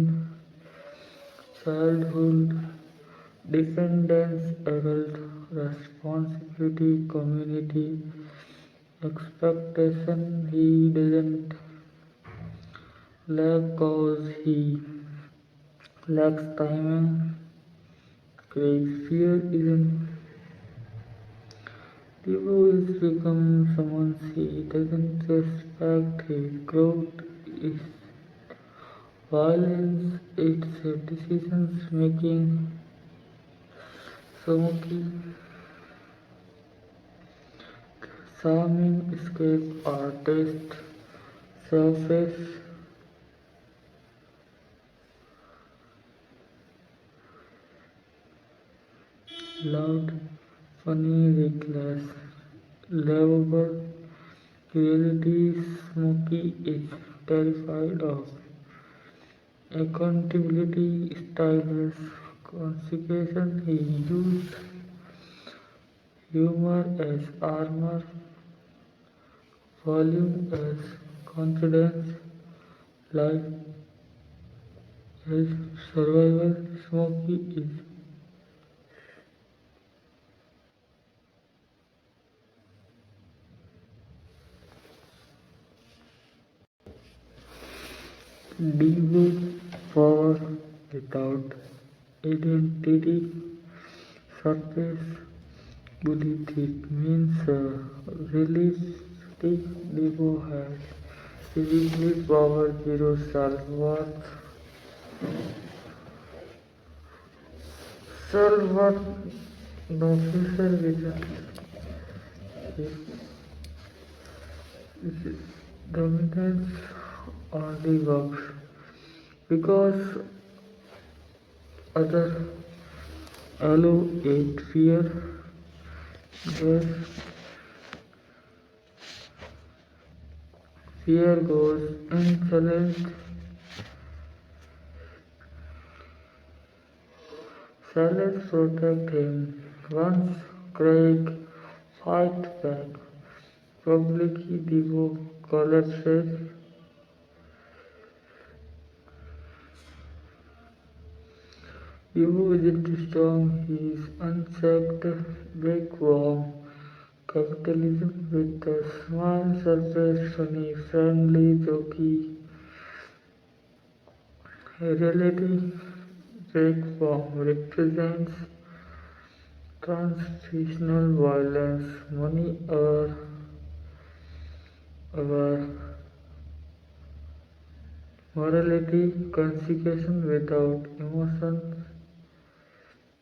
childhood dependence, adult responsibility, community expectation. He doesn't lack cause, he lacks timing. Craig's fear isn't Devo is become someone he doesn't respect. His growth is violence, it's a decisions making. Smoky, charming escape artist, surface, loud, funny, reckless, lovable. Reality, Smokey is terrified of accountability, stylus, consequences. He used humor as armor, volume as confidence, life as survival. Smokey is devoid power without identity. Surface Buddhistic means realistic Devo has physically power, zero self-worth. Self-worth, no future vision. Is dominance only works because other allow it. Where fear goes unchallenged, silence protect him. Once Craig fight back, Publicly Devo Color says Devo isn't strong, he is unchecked, big warm capitalism with a small surface, funny, friendly, jokey reality. Big form represents transnational violence, money or our morality, consequence without emotion.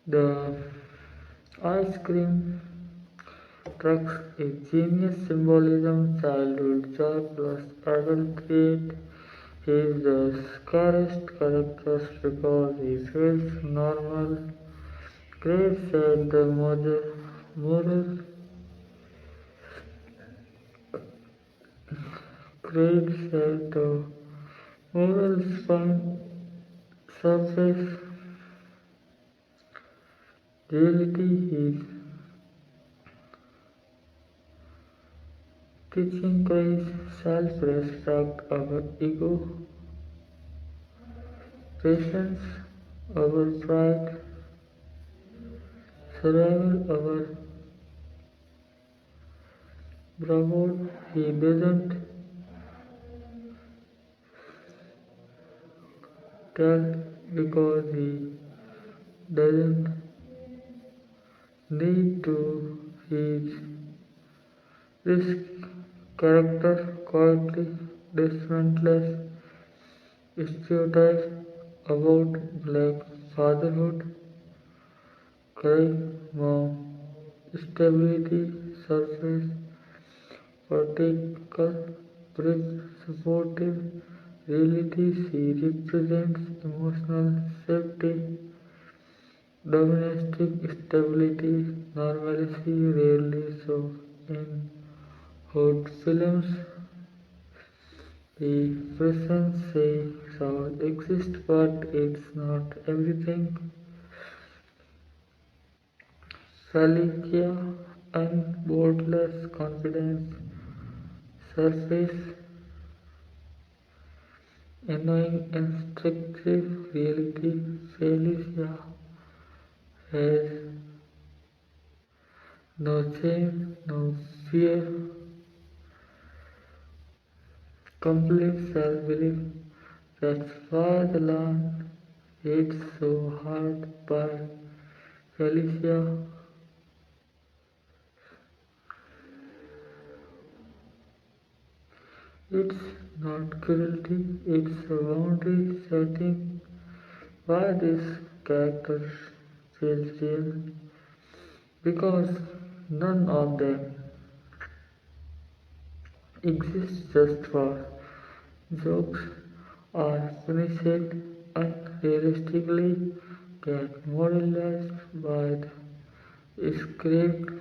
The ice cream trucks a genius symbolism, childhood joy plus adult create. He is the scariest character because he feels normal. Great said the moral Great said the moral spine surface reality is teaching courage, self-respect, our ego, patience, our pride, survival, our bravo. He doesn't tell because he doesn't need to. His risk character quietly dismantles stereotypes about black fatherhood, crying mom, stability, surface, vertical, bridge, supportive realities. He represents emotional safety, domestic stability, normalcy, rarely so in hot films. The presence soul exists, but it's not everything. Salikia and boundless confidence surface, annoying instructive reality. Felicia has no shame, no fear, complete self-belief. That's why the land hits so hard by Felicia. It's not cruelty, it's a boundary setting. Why this character feels real? Because none of them exists just for jokes or finished unrealistically get moralized by the script.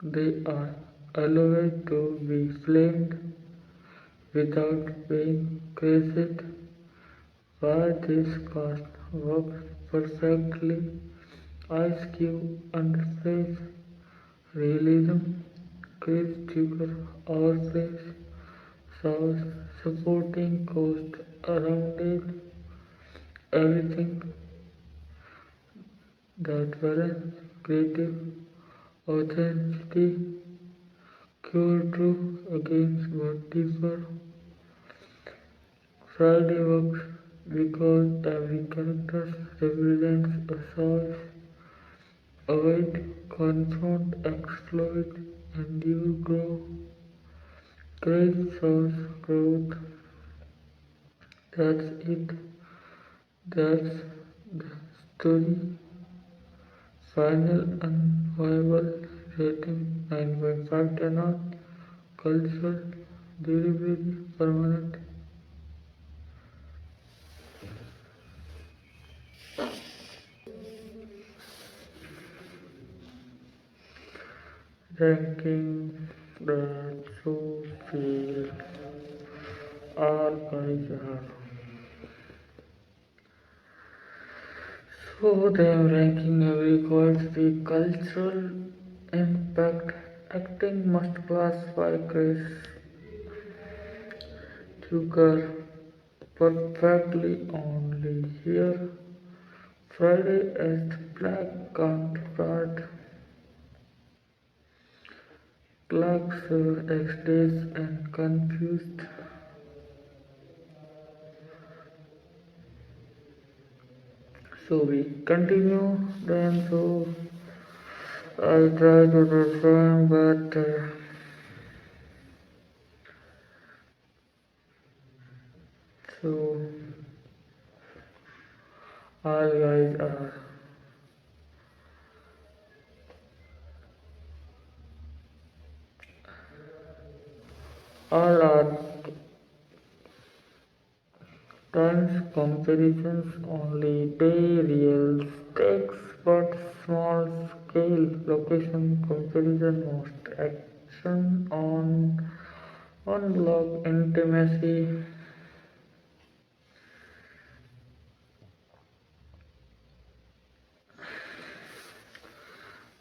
They are allowed to be flamed without being credited. Why this cast works perfectly. Ice Cube underplays realism, Chris Tucker overplays South supporting coast around it, everything that balance creative authenticity, pure truth against but deeper. Friday works because every character represents a choice. Avoid, confront, exploit, endure, grow. Great source growth. That's it. That's the story. Final unviable rating 9.5 10 on cultural durability permanent ranking that so feel are. So they are ranking every records the cultural impact Acting masterclass by Chris Tucker. Perfectly only here. Friday as the black counterpart. Clerks excited and confused. So we continue then. So I try to do same, but so all guys are all are times comparisons only day real stakes but small scale location comparison most action on blog intimacy.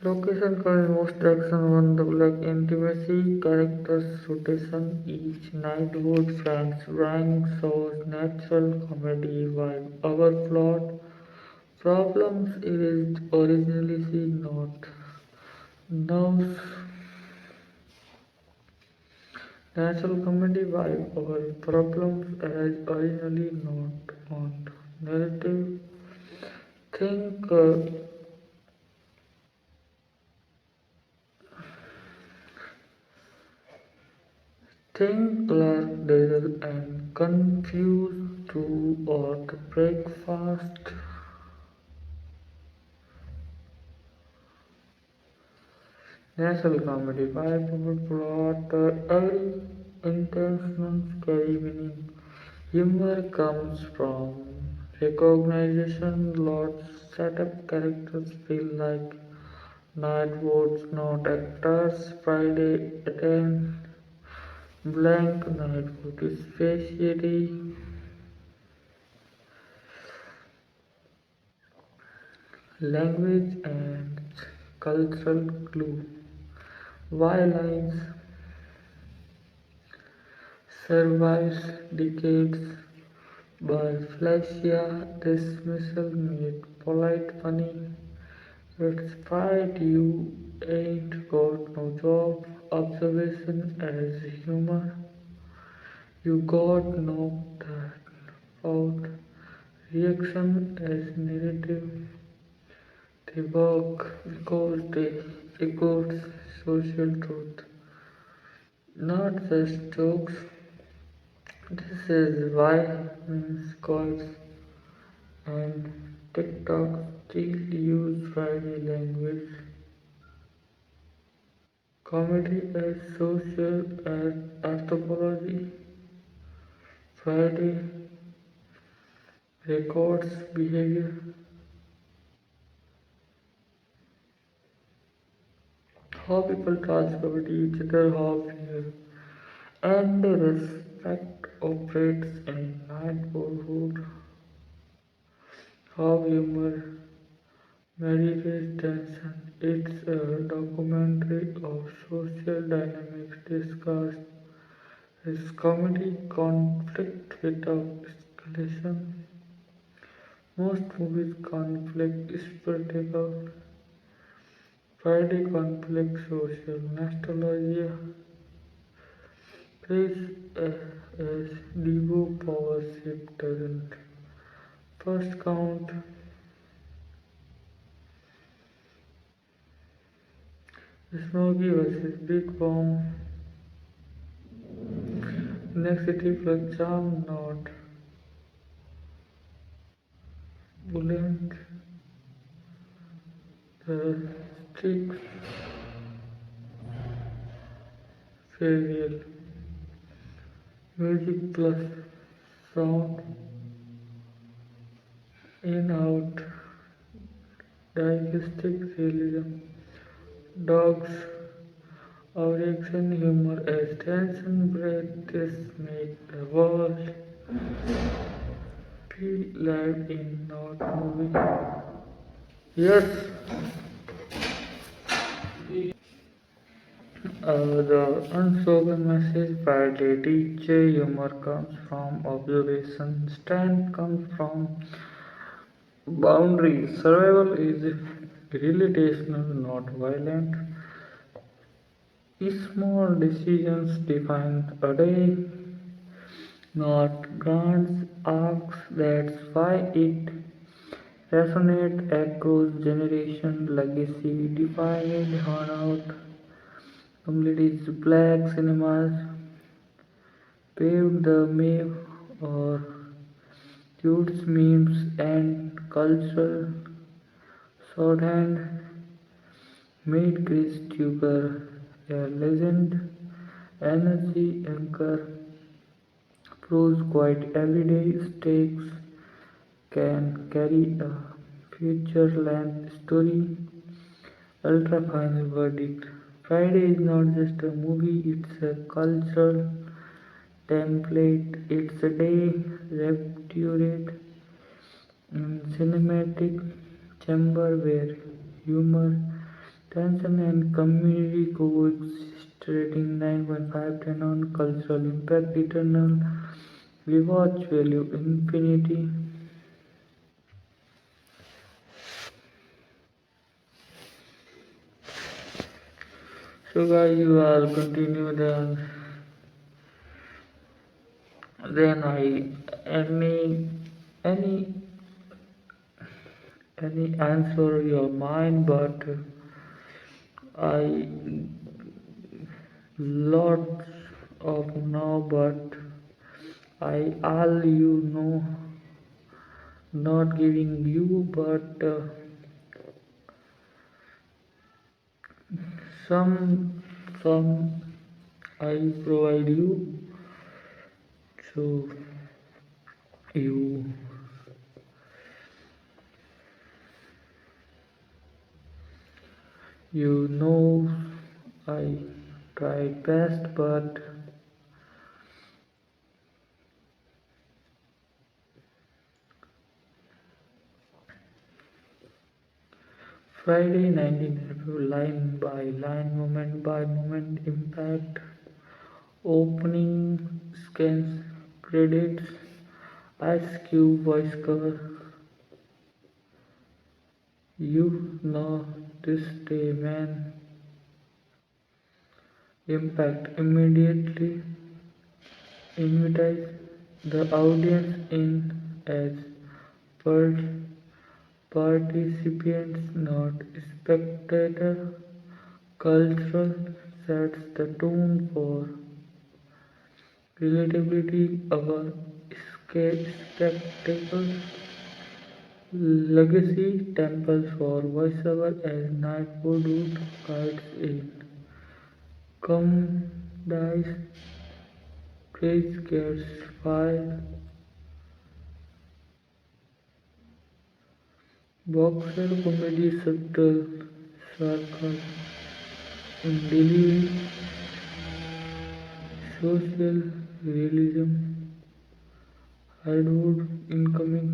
Location covers most action on the block intimacy, characters rotation, each Nightwood fans rank shows natural comedy vibe. Our plot problems is originally not now natural comedy vibe. Our problems as originally not on narrative. Think Think Clark Diesel and confused to or the breakfast. National comedy vibe plot every intentions carry meaning. Humor comes from recognition. Lots setup characters feel like night votes, not actors. Friday attend blank night vote, especially language and cultural clue. Violence survives decades by Felicia dismissal made polite funny. It's pride you ain't got no job. Observation as humor. You got knocked out. Reaction as narrative. They work because they echoed social truth, not just jokes. This is why memes, calls, and TikTok still use Friday language. Comedy as social anthropology. Friday records behavior, how people transfer each other, how fear and respect operates in neighborhood, how humor marries tension. It's a documentary of social dynamics discussed. Is comedy conflict without escalation? Most movies conflict is spectacle. Friday conflict social nostalgia plays as Devo power shift doesn't. First count Smokey versus Big Bomb. Next city plus Jam Not. Bullet. The Sticks. Farewell. Music plus sound. In out. Diagnostic realism. Dogs. Our action humor as tension breath. This make the world feel live in not movie. Yes. The unspoken message Friday teacher humor comes from observation, strength comes from boundaries, survival is relational, not violent. Small decisions define a day, not grand arcs. That's why it resonates across generations. Legacy defined burnout. Communities, black cinemas paved the way, or cute memes and cultural shorthand made Chris Tucker a legend. Energy anchor proves quite everyday stakes can carry a feature-length story. Ultra final verdict. Friday is not just a movie, it's a cultural template. It's a day reputed in cinematic chamber where humor, tension, and community coexist. Rating 9.5/10 on cultural impact. Eternal rewatch value infinity. So guys, you all continue then I any any answer your mind, but I lots of know, but I all you know not giving you, but some I provide you. So you you know I tried best, but Friday 1992 line by line, moment by moment impact, opening scans, credits, Ice Cube voice cover. You know this day, man. Impact immediately invite the audience in as per participants, not spectators. Cultural sets the tone for relatability. Our spectacle legacy temples for voiceover as Nightwood guides in. Come dice, Chris gets fired, boxer comedy subtle, sarcasm in delivery, social realism, hardwood incoming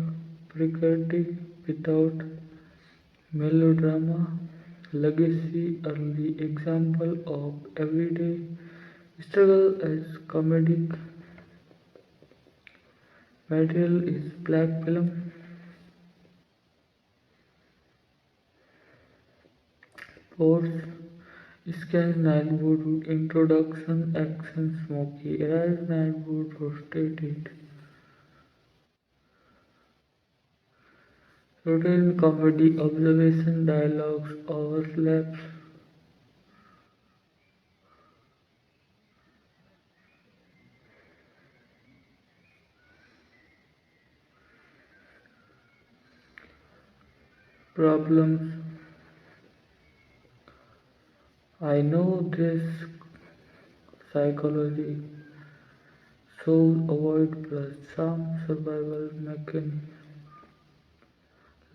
precarity without melodrama, legacy early example of everyday struggle as comedic material is black film. Post Scan Nightwood introduction action Smoky as Nightwood rotated. Rotating comedy observation dialogues overlaps. Problems. I know this psychology. Soul avoid plus some survival mechanism.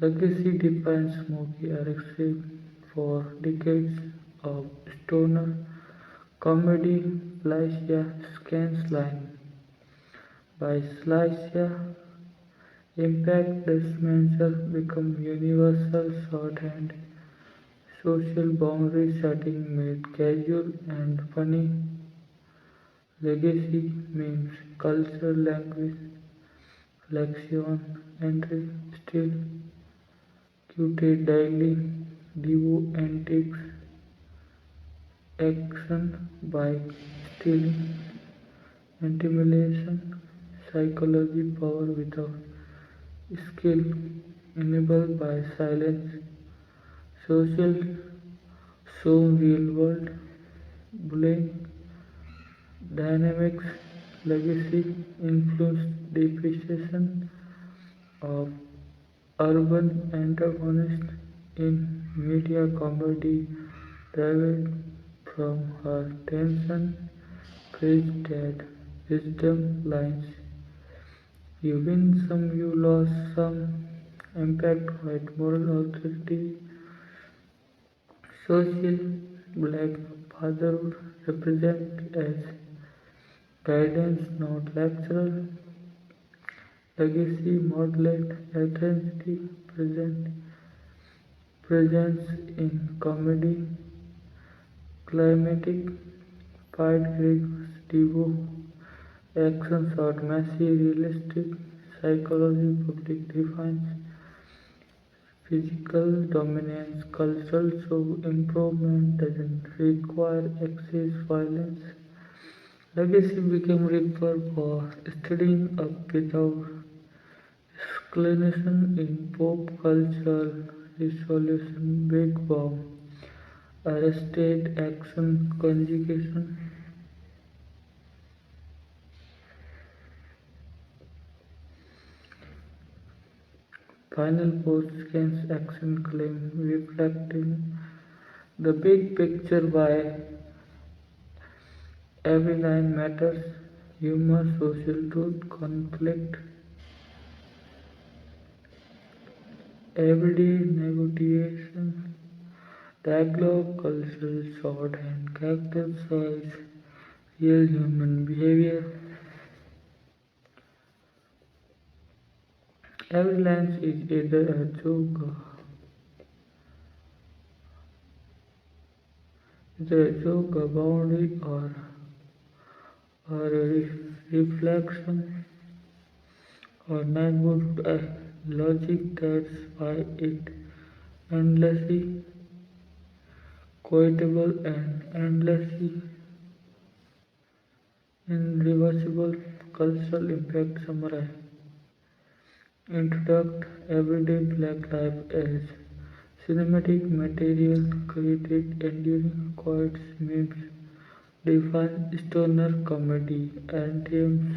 Legacy defines Smokey Erickson for decades of stoner comedy. Felicia Scan's line by Felicia impact dismantle become universal shorthand. social boundary setting made casual and funny. Legacy memes, culture, language, lexion, entry, still, quoted daily, Devo antics, action by stealing, intimidation, psychology, power without skill, enabled by silence, social, so real world, bullying, dynamics, legacy, influence, depreciation of urban antagonists in media comedy derived from her tension crazed dad wisdom lines. You win some, you lose some. Impact white moral authority. Social black fatherhood represent as guidance, not lecturer. Legacy modeled authenticity presence in comedy. Climatic fight Greeks Devo action shot messy realistic psychology public defines physical dominance cultural so improvement doesn't require excess violence. Legacy became referred for studying up without explanation in pop culture resolution big bomb arrested action conjugation. Final post against action claim reflecting the big picture why every line matters, humor, social truth, conflict, everyday negotiation, dialogue, cultural shorthand, character choice, real human behavior. Every line is either a joke, a boundary, or a reflection or neighborhood logic. That's why it endlessly quotable and endlessly irreversible cultural impact summary. Introduct everyday black life as cinematic material created enduring quotes, memes, define stoner comedy, anthems,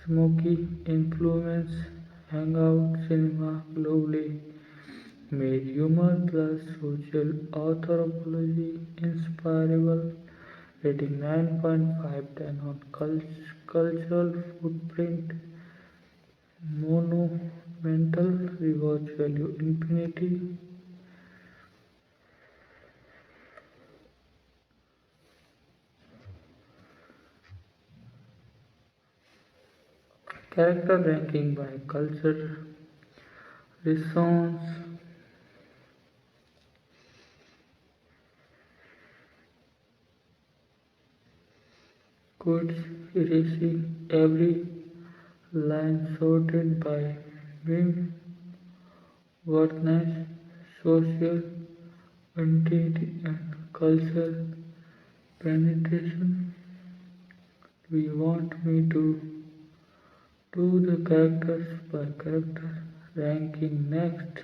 smoky influence, hangout cinema globally made humor plus social anthropology inspirable, rating 9.5/10 on cultural footprint, monumental rewatch value infinity, character ranking by culture, resonance, quotes, erasing every line sorted by meme, worthiness, social entity and cultural penetration. We want me to do the characters by character ranking next.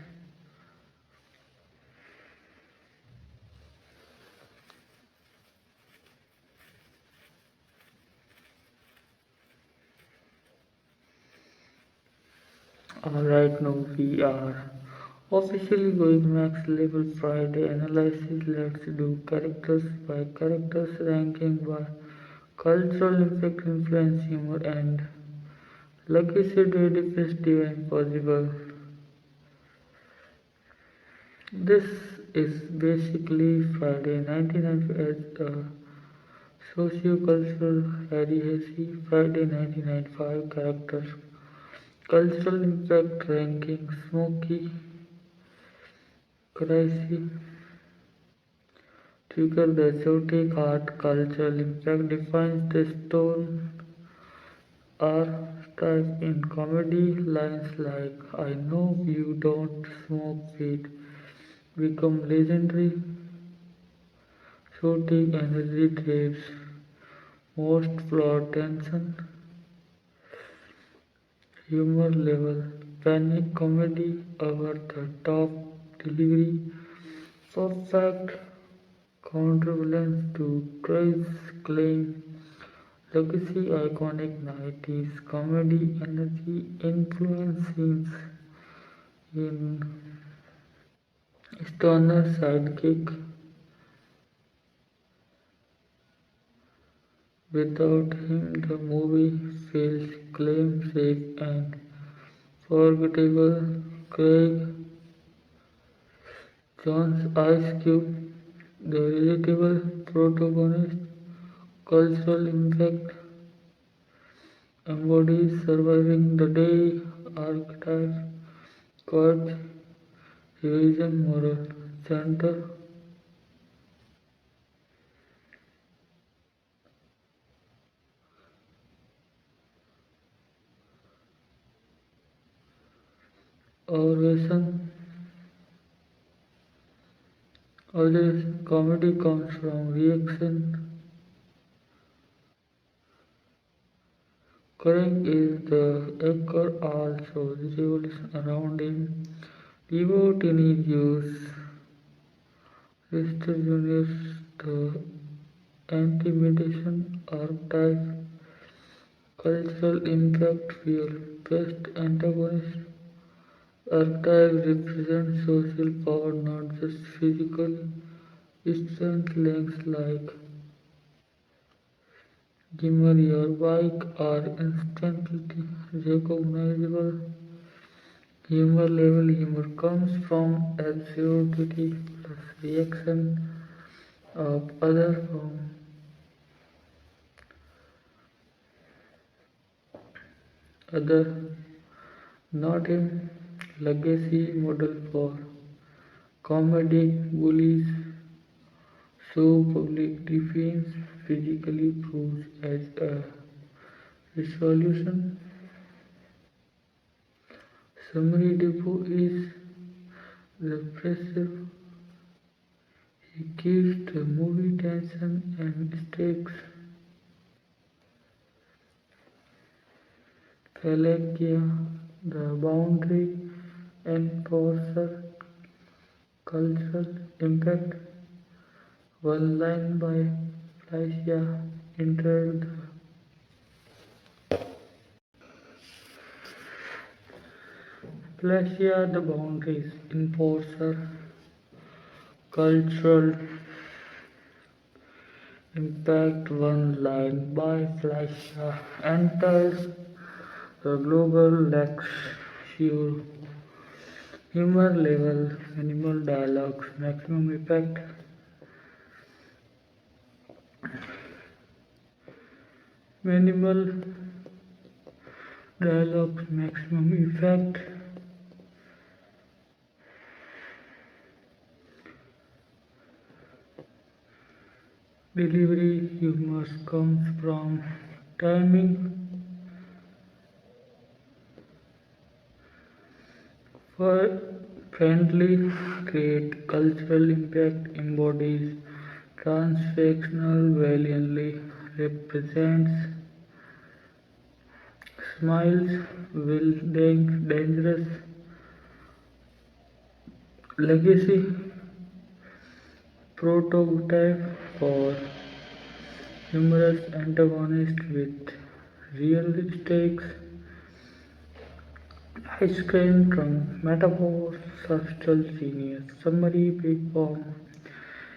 Alright, now we are officially going next level Friday analysis. Let's do characters by characters ranking by cultural impact, influence, humor, and legacy, daily festive and possible. This is basically Friday 1990 as a socio-cultural Harry Hesse Friday 1995 characters. Cultural impact ranking Smokey crisis trigger the chaotic art cultural impact defines the stone archetype in comedy. Lines like "I know you don't smoke weed" become legendary. Chaotic energy drives most plot tension. Humor level panic comedy over the top delivery. Perfect counterbalance to Craig's claim. Legacy iconic 90s comedy energy influence scenes in Stoner sidekick. Without him, the movie feels claim safe and forgettable. Craig Jones Ice Cube, the relatable protagonist, cultural impact embodies surviving the day archetype, courage, heroism, moral center, ovation. Ovation comedy comes from reaction. Craig is the anchor, also the revolution around him. Pivot in his use, Mr. Junior's the intimidation archetype, cultural impact fuel, best antagonist archetype represents social power, not just physical strength. Links like Gimmer your bike are instantly recognizable. Humor level humor comes from absurdity plus reaction of other from other, not him. Legacy model for comedic bullies, so public defense physically proves as a resolution. Summary Depot is repressive. He keeps the movie tension and stakes. Pelagia, the boundary enforcer, cultural impact. One line by Felicia entered Felicia, the boundaries enforcer, cultural impact. One line by Felicia enters the global lecture. Humor level, minimal dialogues, maximum effect. Minimal dialogues, maximum effect. Delivery humor comes from timing. For friendly, create cultural impact, embodies transactional valiantly, represents smiles, will dangerous legacy, prototype for humorous antagonist with real stakes, high screen trunk, metaphor, subtle genius. Summary big bomb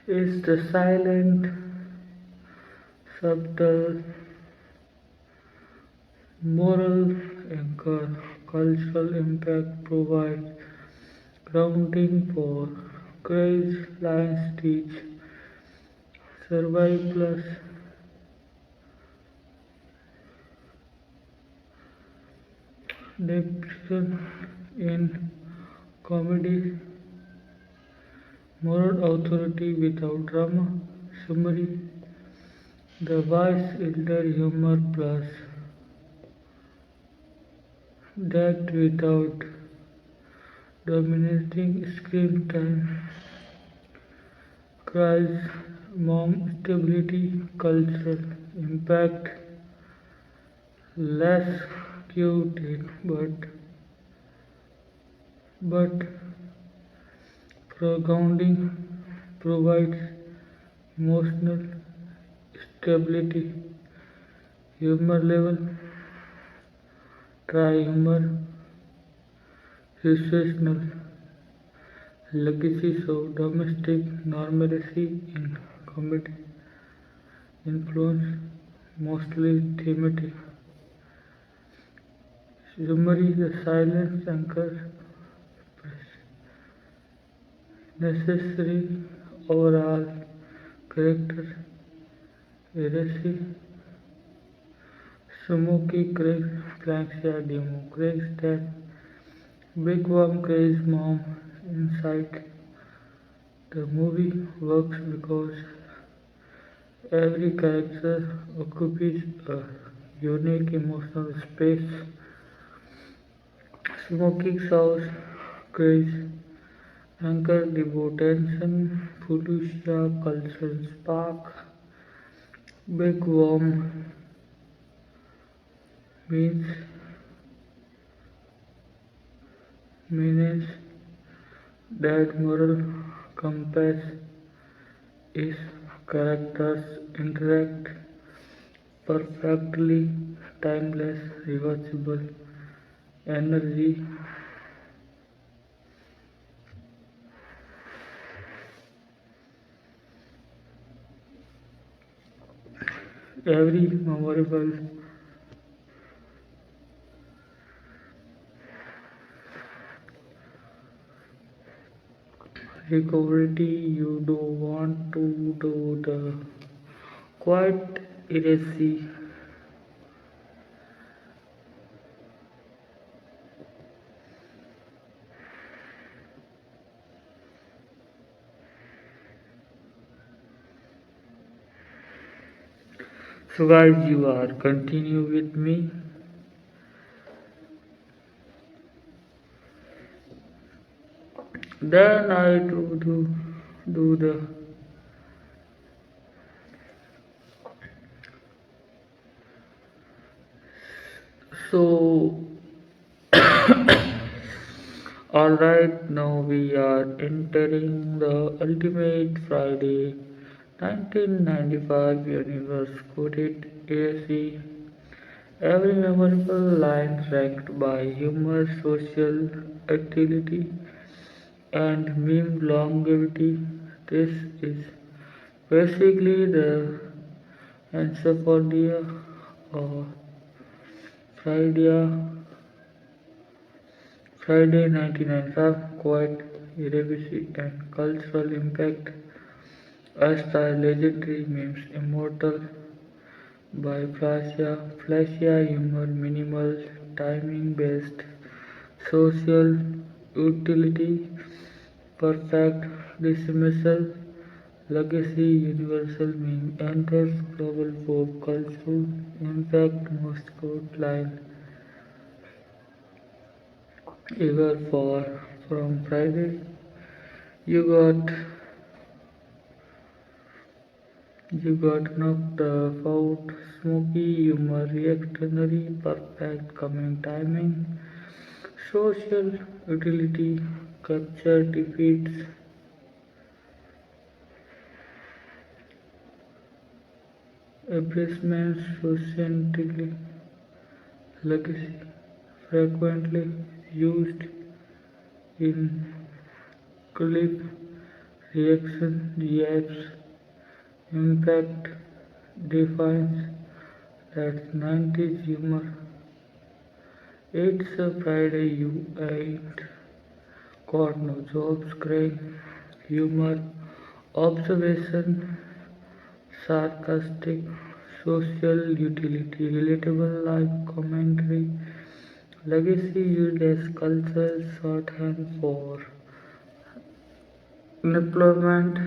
is the silent, subtle, moral anchor. Cultural impact provides grounding for craze lines teach survive plus depiction in comedy Moral authority without drama. Summary: the wise elder humor plus depth without dominating screen time. Cries, mom stability, cultural impact, less cute but grounding provides emotional stability. Humor level, dry humor, situational legacies of domestic normalcy in comedy influence, mostly thematic. Summary: the silence anchor necessary overall character eraser. Smoky Craig's Planksia demo. Craig's that big worm Craig's mom inside. The movie works because every character occupies a unique emotional space. Smoking sauce Craig's anchor devotion, Felicia cultural spark. Big worm means menace that moral compass is characters interact perfectly, timeless, reversible energy. Every memorable recovery you do want to do the quiet erase. So guys, you are continue with me. Then I do the so alright, now we are entering the ultimate Friday 1995 universe coded AC. Every memorable line ranked by humor, social utility, and meme longevity. This is basically the encyclopedia or Friday Friday 1995 quite relevancy and cultural impact as the legendary memes immortal by Flashy humor, minimal, timing-based, social utility, perfect dismissal, legacy, universal meme, enters global pop culture, impact, most quote line ever for from Friday. You got you got knocked out, smoky humor, reactionary, perfect coming timing, social utility, capture defeats, embracements, socially, legacy, frequently used in clip reaction GIFs, impact defines that 90s humor. It's a Friday you ain't got no jobs, crying, humor, observation, sarcastic, social utility, relatable life commentary, legacy used as cultural shorthand for Unemployment,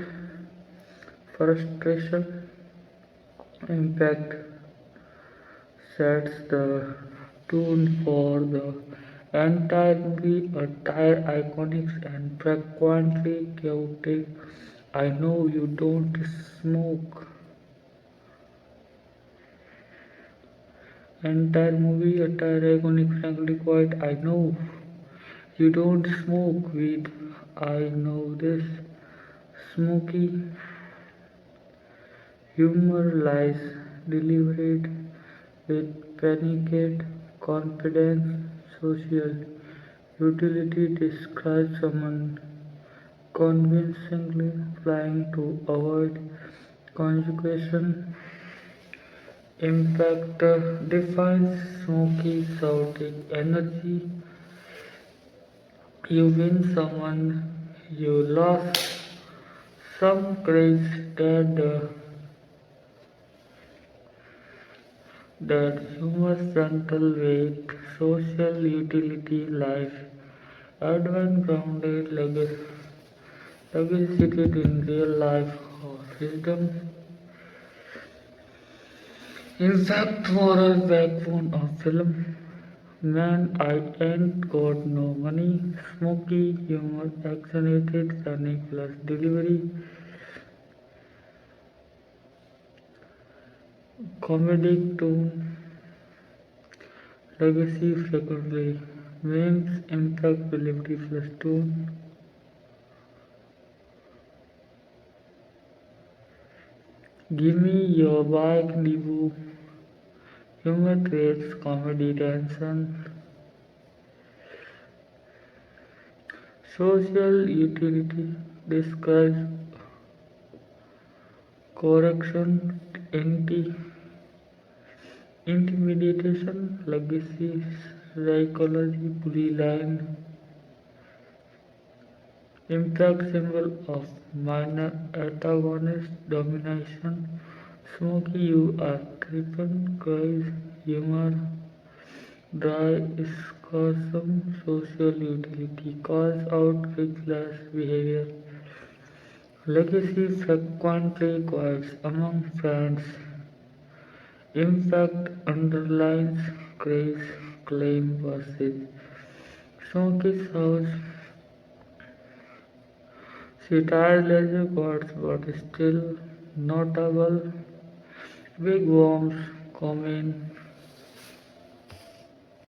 frustration, impact sets the tone for the entire movie, a tire iconic and frequently chaotic. I know you don't smoke. Entire movie, a tire iconic, frankly quiet. I know you don't smoke weed. I know this. Smoky humor lies delivered with panicked confidence. Social utility describes someone convincingly trying to avoid consequence. Impact defines smoky shouting energy. You win someone, you lost some craze that humor central weight, social utility, life, advanced grounded legacy seated in real life or wisdom. In fact, moral backbone of film. Man, I ain't got no money. Smoky humor, accented running plus delivery, comedic tone, legacy frequently, memes, impact, delivery plus tone. Give me your bike, Dibu. Humor creates comedy tension. Social utility describes correction, anti intimidation, legacy, psychology, bully line, impact symbol of minor antagonist domination. Smoky, you are tripping, cries, humor, dry sarcasm, social utility, calls out reckless behavior. Legacy frequently quiets among friends. Impact underlines craze, claim versus Smoky's house. Satire leisure gods but still notable. Big worms, common